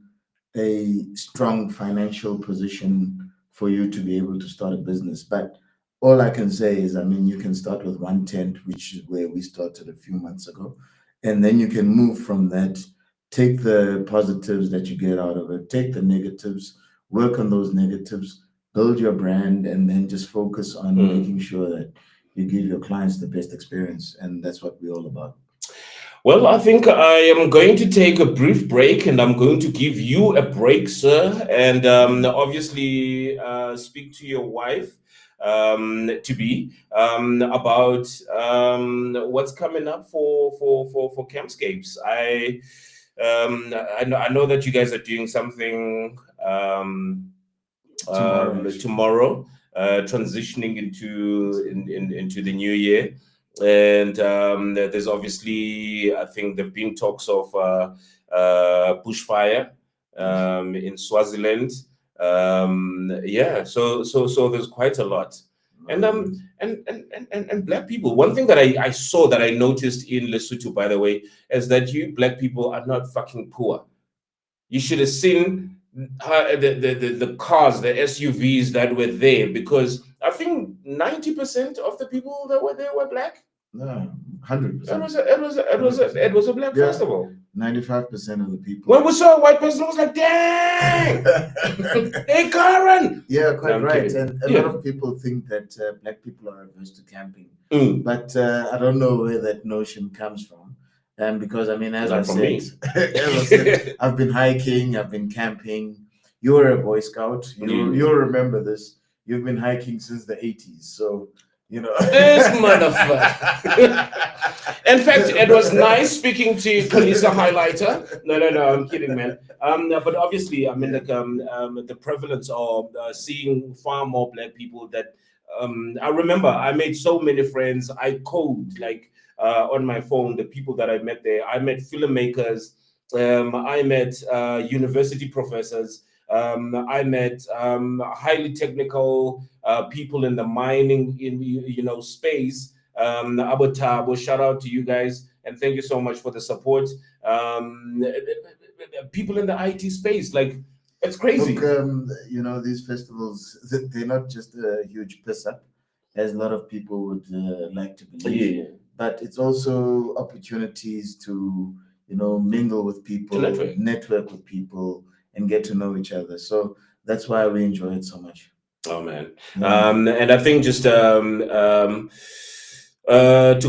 a strong financial position for you to be able to start a business. But all I can say is, I mean, you can start with one tent, which is where we started a few months ago, and then you can move from that, take the positives that you get out of it, take the negatives, work on those negatives, build your brand, and then just focus on making sure that you give your clients the best experience. And that's what we're all about. Well, I think I am going to take a brief break, and I'm going to give you a break, sir, and obviously speak to your wife to be about what's coming up for Campscapes. I know that you guys are doing something tomorrow, transitioning into the new year. And there's obviously, I think there've been talks of bushfire in Swaziland. So there's quite a lot. And black people. One thing that I saw, that I noticed in Lesotho, by the way, is that you black people are not fucking poor. You should have seen the cars, the SUVs that were there, because I think 90% of the people that were there were black. No, 100%. It was a black festival. 95% of the people. When we saw a white person, I was like, dang! Hey, Karen! Yeah, quite right. Kidding. And a lot of people think that black people are averse to camping. But I don't know where that notion comes from. Because, I mean, as I said, I've been hiking, I've been camping. You're a Boy Scout. You'll remember this. You've been hiking since the 80s. So, you know. This motherfucker. In fact, it was nice speaking to Kalisa Highlighter. No, I'm kidding, man. But obviously, I mean, the prevalence of seeing far more black people that I remember I made so many friends. I code on my phone, the people that I met there. I met filmmakers. I met university professors. I met highly technical people in the mining space. Abotabo, shout out to you guys, and thank you so much for the support. People in the IT space, it's crazy. Look, these festivals, they're not just a huge piss up, as a lot of people would like to believe. Yeah. But it's also opportunities to, mingle with people, network with people, and get to know each other. So that's why we enjoy it so much. Oh man. Yeah. And I think just to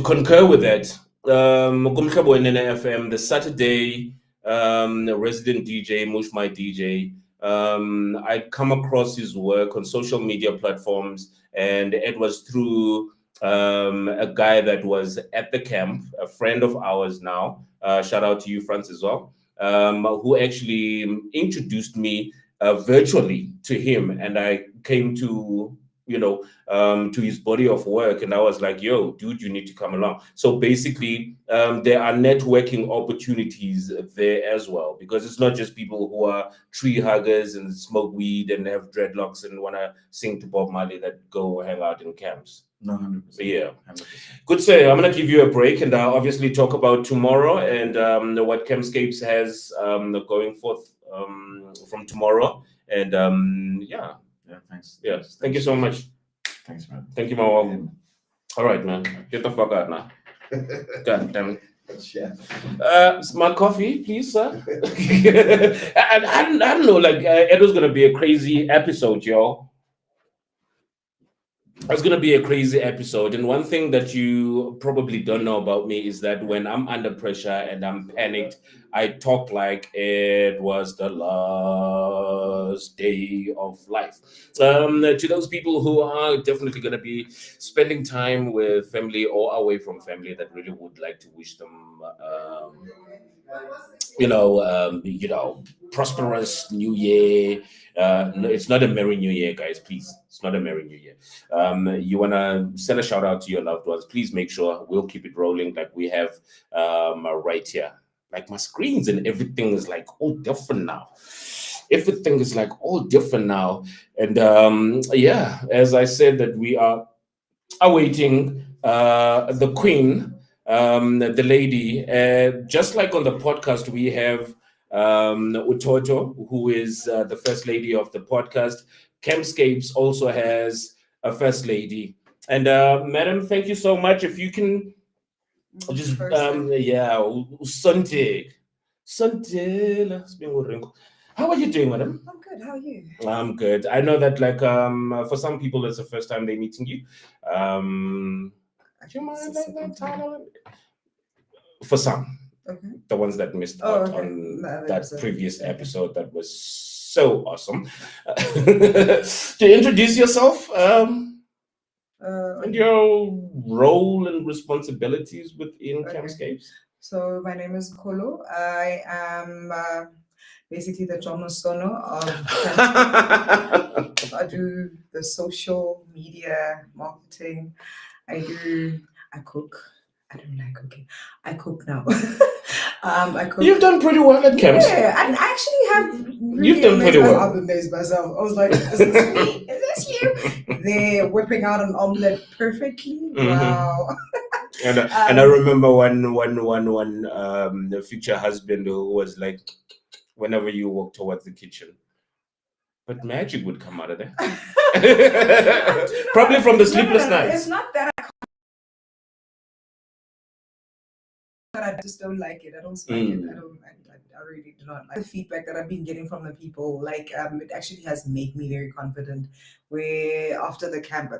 concur with that, FM, the Saturday resident DJ, Mush My DJ, I come across his work on social media platforms, and it was through a guy that was at the camp, a friend of ours now. Shout out to you, Francis, as well, who actually introduced me virtually to him, and I came to to his body of work, and I was like, yo, dude, you need to come along. So basically, there are networking opportunities there as well, because it's not just people who are tree huggers and smoke weed and have dreadlocks and want to sing to Bob Marley that go hang out in camps. No, 100%. Yeah. 100%. Good, sir. I'm going to give you a break and obviously talk about tomorrow and what Campscapes has going forth from tomorrow. And Yeah, thanks. Yeah, thank you so much. Thanks, man. Thank you, Mawal. All right, man. Get the fuck out now. God damn it. Yeah. My coffee, please, sir. I don't know, it was going to be a crazy episode, y'all. It's going to be a crazy episode. And one thing that you probably don't know about me is that when I'm under pressure and I'm panicked, I talk like it was the last day of life. To those people who are definitely going to be spending time with family or away from family, that really would like to wish them prosperous new year. No, it's not a merry new year, guys. Please, it's not a merry new year. You wanna send a shout out to your loved ones? Please make sure we'll keep it rolling like we have right here. Like my screens and everything is like all different now. Everything is like all different now. And as I said, that we are awaiting the queen, the lady. Just like on the podcast, we have Utoto, who is the first lady of the podcast. Campscapes also has a first lady. And madam, thank you so much. If you can just Sante. How are you doing, madam? I'm good. How are you? I'm good. I know that for some people it's the first time they're meeting you. Do you mind that title? For some. Okay. The ones that missed out on that previous episode, that was so awesome. To introduce yourself and your role and responsibilities within Campscapes. So my name is Kolo. I am basically the John Sono of Campscapes. I do the social media marketing. I cook. I don't like cooking. I cook now. I cook. You've done pretty well at Camps. Yeah, I actually have. Really You've done pretty well. I've amazed myself. I was like, "Is this me? Is this you?" They're whipping out an omelet perfectly. Mm-hmm. Wow. And I remember one the future husband who was like, whenever you walk towards the kitchen, but magic would come out of there. Probably from the sleepless nights. It's not that I just don't like it. I don't like it. I really do not like the feedback that I've been getting from the people. Like, it actually has made me very confident. Where after the camps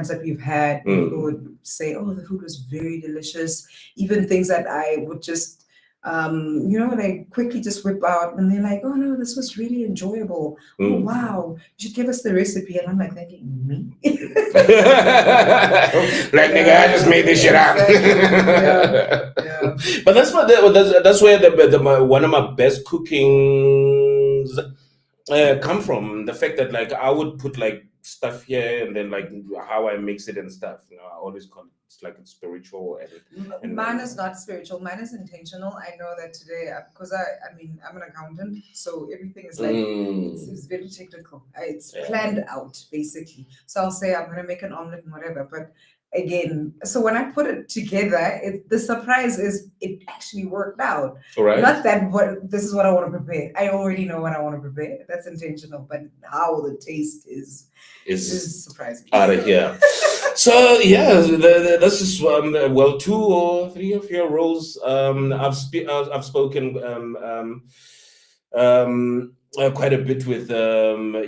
that we've had, people would say, "Oh, the food was very delicious." Even things that I would just, like quickly just whip out, and they're like, "Oh no, this was really enjoyable. Oh wow, you should give us the recipe." And I'm like, thinking, me? Like, nigga, I just made this shit up. Yeah. But that's where the one of my best cookings come from. The fact that like I would put like stuff here and then like how I mix it and stuff. I always call it, it's like it's spiritual. And mine is not spiritual. Mine is intentional. I know that today, because I'm an accountant, so everything is like it's very technical. It's planned out basically. So I'll say I'm gonna make an omelet and whatever, but again, so when I put it together, the surprise is it actually worked out. Right. Not that this is what I want to prepare. I already know what I want to prepare. That's intentional, but how the taste is surprising. Out of here. So this is 2 or 3 of your roles. I've spoken quite a bit with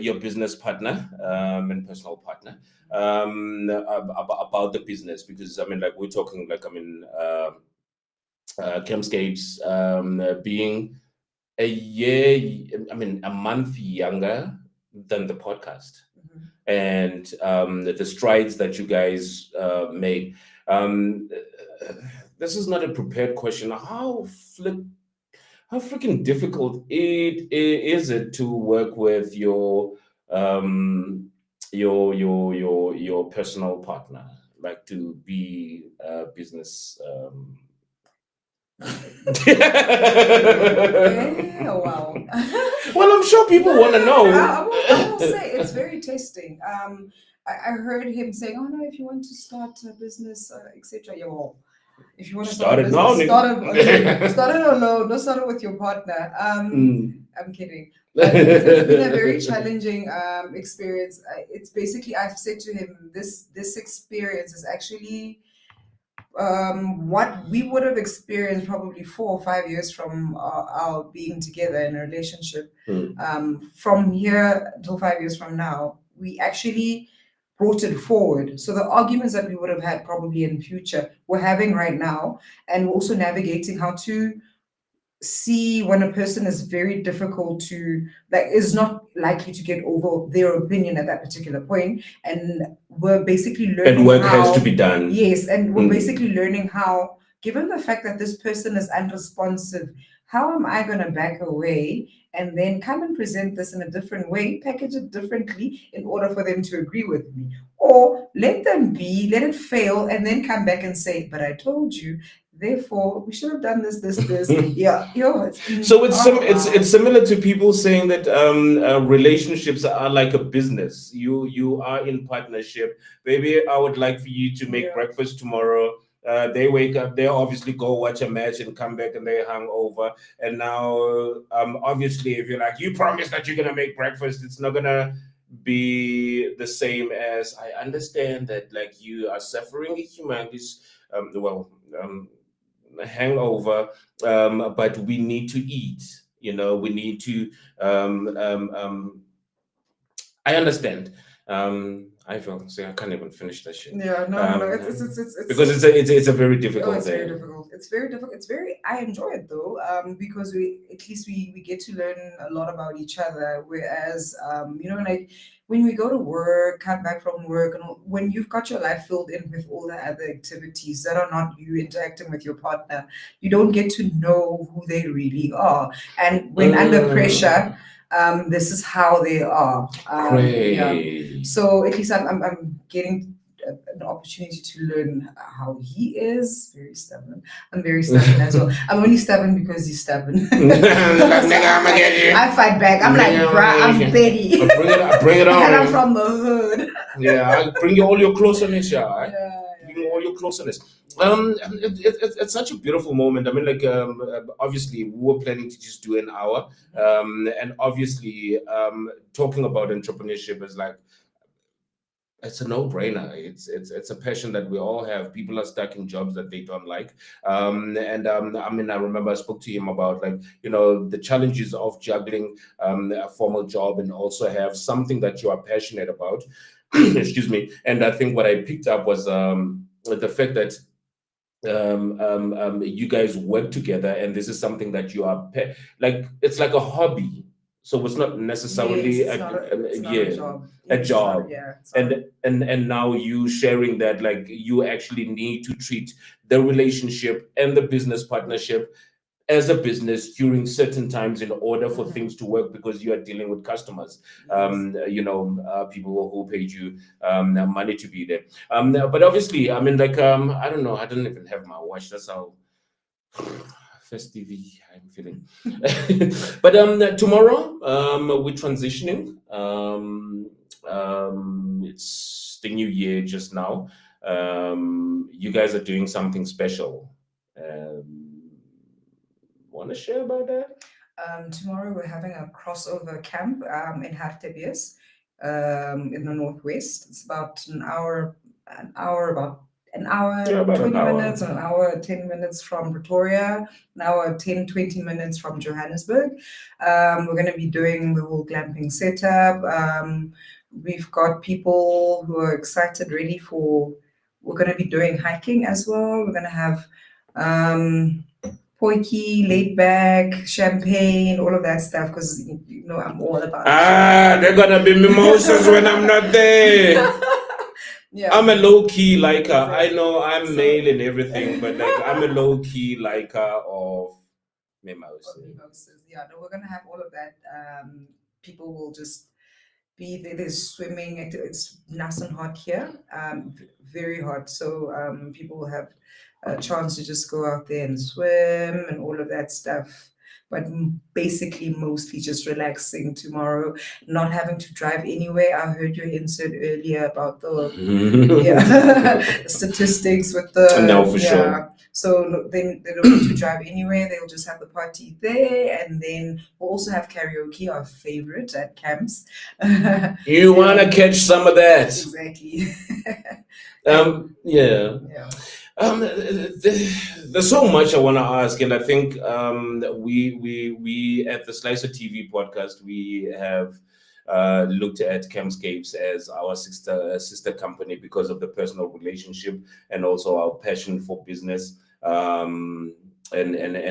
your business partner and personal partner about the business, because we're talking Campscapes being a month younger than the podcast. And the strides that you guys make. This is not a prepared question. How freaking difficult is it to work with your personal partner, like to be a business? Wow. Well, I'm sure people want to know. I will say it's very tasting. I heard him saying, "Oh no, if you want to start a business, etc." Yeah, well, if you want to start a business, start it alone. Don't start it with your partner. I'm kidding. It's been a very challenging experience. It's basically, I've said to him, this experience is actually what we would have experienced probably 4 or 5 years from our being together in a relationship. From here until 5 years from now, we actually brought it forward. So the arguments that we would have had probably in the future, we're having right now, and we're also navigating how to see when a person is very difficult to, is not likely to get over their opinion at that particular point, and we're basically learning and work has to be done. Yes, and we're basically learning how given the fact that this person is unresponsive, how am I going to back away and then come and present this in a different way, package it differently in order for them to agree with me? Or let them be, let it fail, and then come back and say, but I told you, therefore we should have done this. Yeah, so it's similar to people saying that relationships are like a business. You are in partnership. Baby, I would like for you to make breakfast tomorrow. They wake up, they obviously go watch a match and come back and they hung over. And now, obviously, if you're like, you promise that you're going to make breakfast, it's not going to be the same as, I understand that, like, you are suffering a humongous, hangover, but we need to eat, we need to, I understand. I feel I can't even finish that shit. Yeah, no. It's because it's a very difficult it's thing. very difficult. It's very difficult. I enjoy it though, because we get to learn a lot about each other. Whereas, like when we go to work, come back from work, and when you've got your life filled in with all the other activities that are not you interacting with your partner, you don't get to know who they really are. And when under pressure, this is how they are. So at least I'm getting an opportunity to learn how he is. Very stubborn. I'm very stubborn as well. I'm only stubborn because he's stubborn. I fight back. I'm like, bruh, I'm Betty. Bring it on. And I'm from the hood. Yeah, I'll bring you all your closeness, yeah. Bring all your closeness. It's such a beautiful moment. I mean, like, obviously we were planning to just do an hour, and obviously, talking about entrepreneurship is like, it's a no-brainer. It's a passion that we all have. People are stuck in jobs that they don't like, I mean, I remember I spoke to him about, like, the challenges of juggling a formal job and also have something that you are passionate about. Excuse me. And I think what I picked up was the fact that you guys work together, and this is something that you are like, it's like a hobby. So it's not necessarily a job. And now you sharing that, like, you actually need to treat the relationship and the business partnership as a business during certain times in order for things to work, because you are dealing with customers, people who paid you money to be there. But obviously, I mean, like, I don't know, I don't even have my watch. That's how festive I'm feeling. But tomorrow, we're transitioning. It's the new year just now. You guys are doing something special. Want to share about that? Tomorrow we're having a crossover camp in Hartbeespoort, in the northwest. It's about an hour, 20 minutes, an hour 10 minutes from Pretoria, an hour 10-20 minutes from Johannesburg. We're going to be doing the whole glamping setup. We've got people who are excited, ready for. We're going to be doing hiking as well. We're going to have potjie, laid back, champagne, all of that stuff, because I'm all about they're gonna be mimosas when I'm not there. Yeah, I'm a low-key liker. I know I'm male and everything, but like, I'm a low-key liker of mimosas. Yeah, no, we're gonna have all of that. People will just be there. There's swimming. It's nice and hot here, very hot. So people will have a chance to just go out there and swim and all of that stuff. But basically, mostly just relaxing tomorrow, not having to drive anywhere. I heard your insert earlier about the the statistics with the. No, for sure. So they don't need to drive anywhere. They'll just have the party there, and then we'll also have karaoke, our favorite at camps. You want to catch some of that? Exactly. There's so much I want to ask, and I think we at the Slyso TV podcast, we have looked at Campscapes as our sister company because of the personal relationship and also our passion for business, and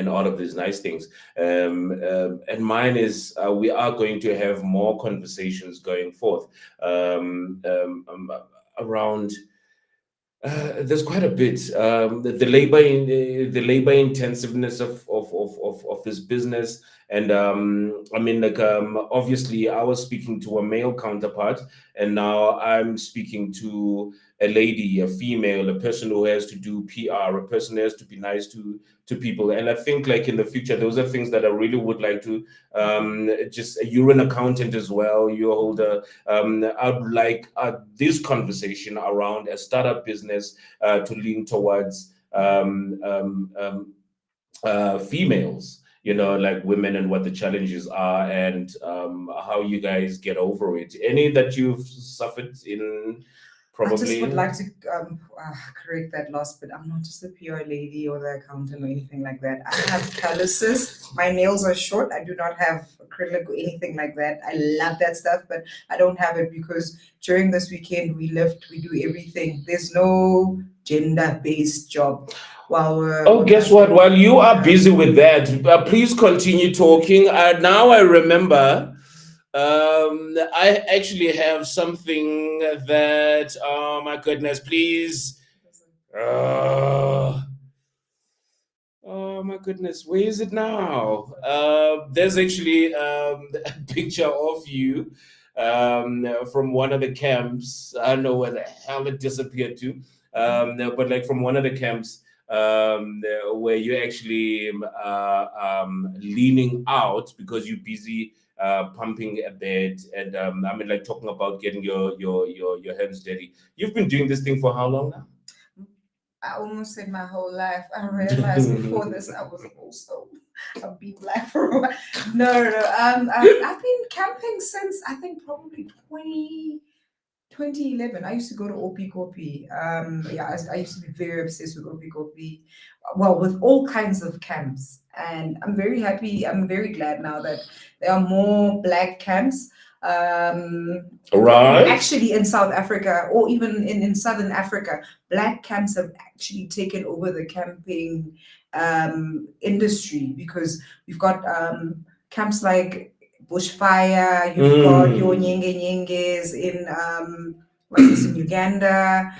all of these nice things. And mine is we are going to have more conversations going forth around There's quite a bit. The labor intensiveness of this business, and I mean, like obviously, I was speaking to a male counterpart, and now I'm speaking to a lady, a female, a person who has to do PR, a person who has to be nice to people. And I think, like in the future, those are things that I really would like to just. You're an accountant as well. You hold a I'd like this conversation around a startup business to lean towards females, you know, like women, and what the challenges are, and how you guys get over it. Any that you've suffered in, I just probably? would like to correct that last bit. I'm not just the PR lady or the accountant or anything like that. I have calluses. My nails are short. I do not have acrylic or anything like that. I love that stuff, but I don't have it because during this weekend we lift, we do everything. There's no gender-based job. Oh, guess what? While you are busy with that, please continue talking. Now I remember. I actually have something that. Oh my goodness! Please. Oh my goodness! Where is it now? There's actually a picture of you from one of the camps. I don't know where the hell it disappeared to. But like from one of the camps where you're actually leaning out because you're busy pumping a bed, and I mean, like talking about getting your hands dirty. You've been doing this thing for how long now? I almost said my whole life. I realized before this I was also a big black for a while. No. I've been camping since I think probably 2011. I used to go to Opi Kopi. I used to be very obsessed with Opi Kopi. Well, with all kinds of camps. And I'm very happy. I'm very glad now that there are more black camps. Right. Actually, in South Africa, or even in Southern Africa, black camps have actually taken over the camping industry, because we've got camps like Bushfire, you've got your Nyenges in in Uganda.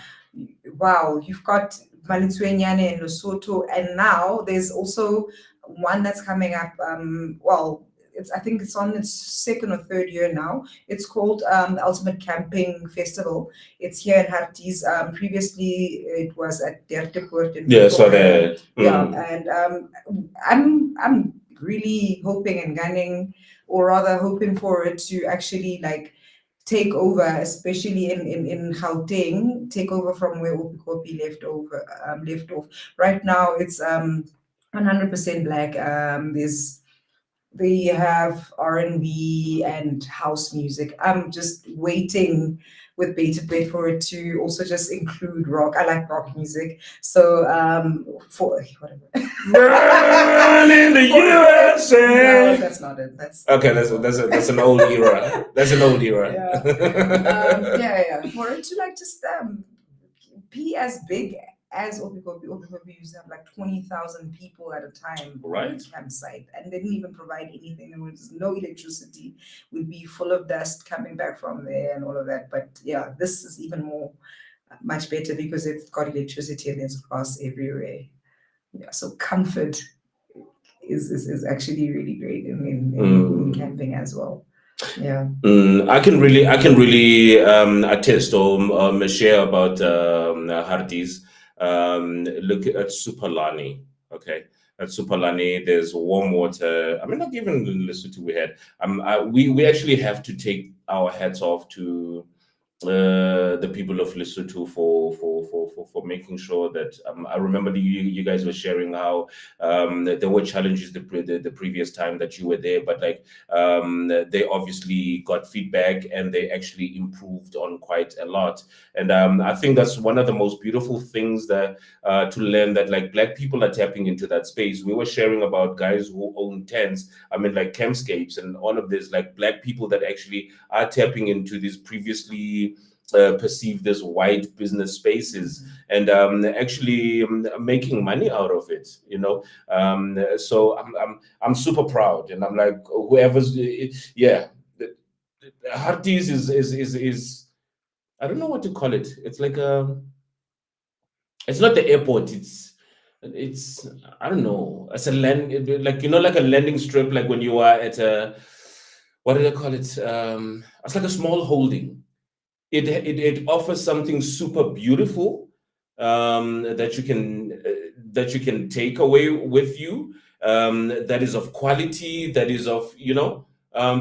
Wow, you've got Malitswenyane in Lesotho, and now there's also one that's coming up. I think it's on its second or third year now. It's called the Ultimate Camping Festival. It's here in Harties. Previously, it was at Dertepoort in Pretoria. And I'm really hoping and gunning, or rather hoping for it to actually like take over, especially in Gauteng, take over from where Opikopi left off. Right now, it's 100% black. They have R&B and house music. I'm just waiting with bated breath for it to also just include rock. I like rock music, so for whatever. Born in the USA. No, that's not it. That's okay. That's an old era. That's an old era. Yeah. For it to like just be as big as Opikopi used to have like 20,000 people at a time on the campsite, and they didn't even provide anything. There was no electricity. We'd be full of dust coming back from there and all of that. But yeah, this is even more much better because it's got electricity and there's grass everywhere. Yeah, so comfort is actually really great in camping as well. Yeah. I can really attest or share about Harties. Look at Supalani. Okay, at Supalani, there's warm water. I mean, not even in Lesotho we had. We actually have to take our hats off to the people of Lesotho for making sure that I remember you guys were sharing how there were challenges the previous time that you were there, but like they obviously got feedback and they actually improved on quite a lot. And I think that's one of the most beautiful things that to learn, that like black people are tapping into that space. We were sharing about guys who own tents, I mean like Campscapes and all of this, like black people that actually are tapping into these previously perceived as white business spaces and actually making money out of it, you know. So I'm super proud, and I'm like, whoever's Harties is I don't know what to call it. It's like it's not the airport. It's I don't know. It's a land, like like a landing strip, like when you are at a, what do they call it? It's like a small holding. It offers something super beautiful, that you can take away with you, that is of quality, that is of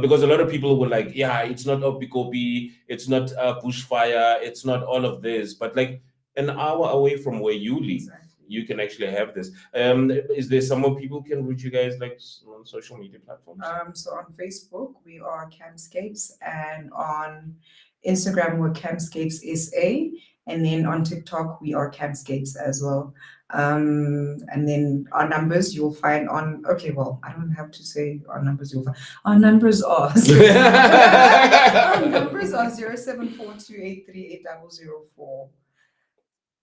because a lot of people were like, yeah, it's not Opikopi, it's not bushfire, it's not all of this, but like an hour away from where you live, Exactly. you can actually have this. Is there some more people can reach you guys, like on social media platforms? So on Facebook we are Campscapes, and on Instagram we're Campscapes SA, and then on TikTok we are Campscapes as well. And then our numbers you'll find on. Okay, well, I don't have to say our numbers. You'll find our numbers are. Our numbers are 0742838004.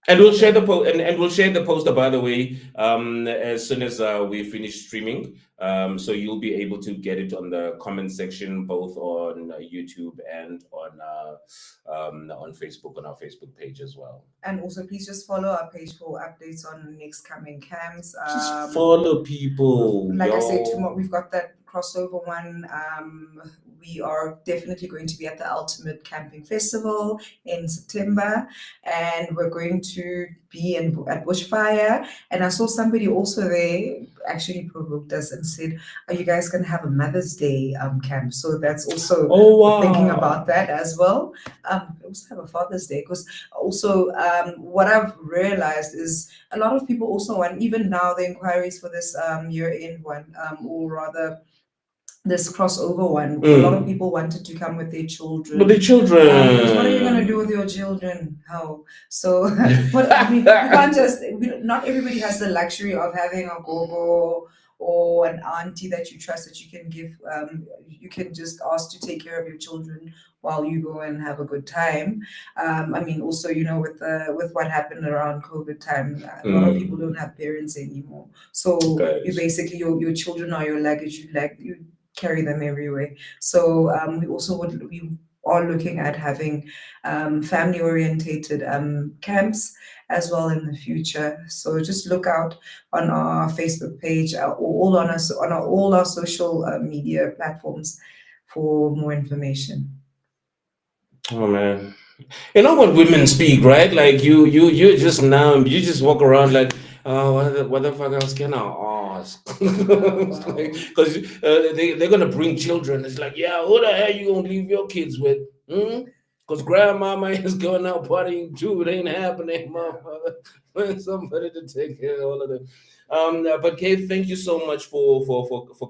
And we'll share the post, and we'll share the poster, by the way, as soon as we finish streaming. So you'll be able to get it on the comment section, both on YouTube and on Facebook, on our Facebook page as well. And also, please just follow our page for updates on next coming camps. Just follow people. Like I said, tomorrow we've got that crossover one. We are definitely going to be at the Ultimate Camping Festival in September, and we're going to be at Bushfire. And I saw somebody also there actually provoked us and said, "Are you guys going to have a Mother's Day camp?" So that's also thinking about that as well. We also have a Father's Day, because also what I've realized is a lot of people also want, even now the inquiries for this year-end one, or rather this crossover one, a lot of people wanted to come with their children. With their children. What are you going to do with your children? How? So, but I mean, you can't just, not everybody has the luxury of having a gogo or an auntie that you trust, that you can give, you can just ask to take care of your children while you go and have a good time. I mean, also, with what happened around COVID time, a lot of people don't have parents anymore. So you basically, your children are your luggage. You carry them everywhere. So we are looking at having family orientated camps as well in the future. So just look out on our Facebook page, or all on us on all our social media platforms for more information. Oh man, when women speak, right? Like you just now, you just walk around like, oh, what the fuck else can I ask? Because they're gonna bring children. It's like, yeah, who the hell you gonna leave your kids with? Because grandmama is going out partying too. It ain't happening, motherfucker. Find somebody to take care of all of them. But Kay, thank you so much for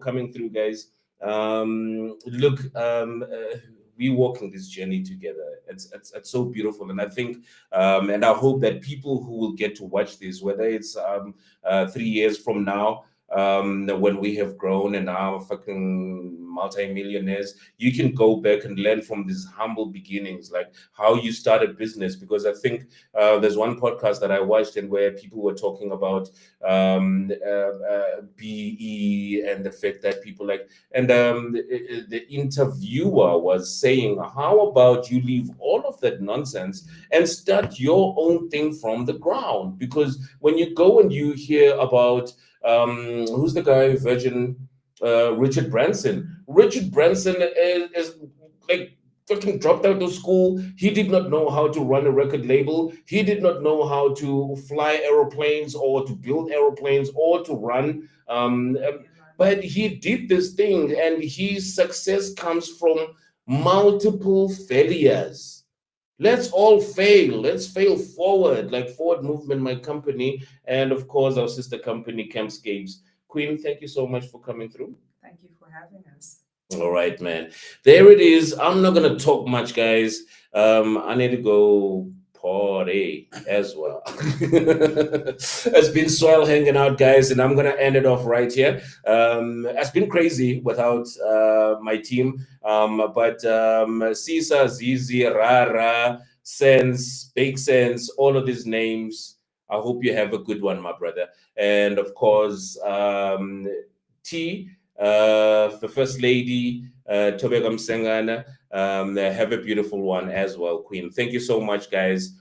coming through, guys. Look, we walking this journey together. It's so beautiful, and I think, and I hope that people who will get to watch this, whether it's 3 years from now, when we have grown and are fucking multi-millionaires, you can go back and learn from these humble beginnings, like how you started business. Because I think there's one podcast that I watched and where people were talking about BE and the fact that people like, and the interviewer was saying, how about you leave all of that nonsense and start your own thing from the ground? Because when you go and you hear about who's the guy, Virgin, Richard Branson. Richard Branson is like fucking dropped out of school. He did not know how to run a record label. He did not know how to fly aeroplanes or to build aeroplanes or to run. But he did this thing, and his success comes from multiple failures. Let's all fail. Let's fail forward, like Forward Movement, my company, and of course our sister company, Campscapes. Queen, thank you so much for coming through. Thank you for having us. All right, man. There it is. I'm not gonna talk much, guys. I need to go party as well. It's been swell hanging out, guys, and I'm gonna end it off right here. It's been crazy without my team, but Sisa, Zizi, Rara, Sense, Big Sense, all of these names. I hope you have a good one, my brother. And of course, T, the First Lady, Tobeka Msengana, have a beautiful one as well, Queen. Thank you so much, guys.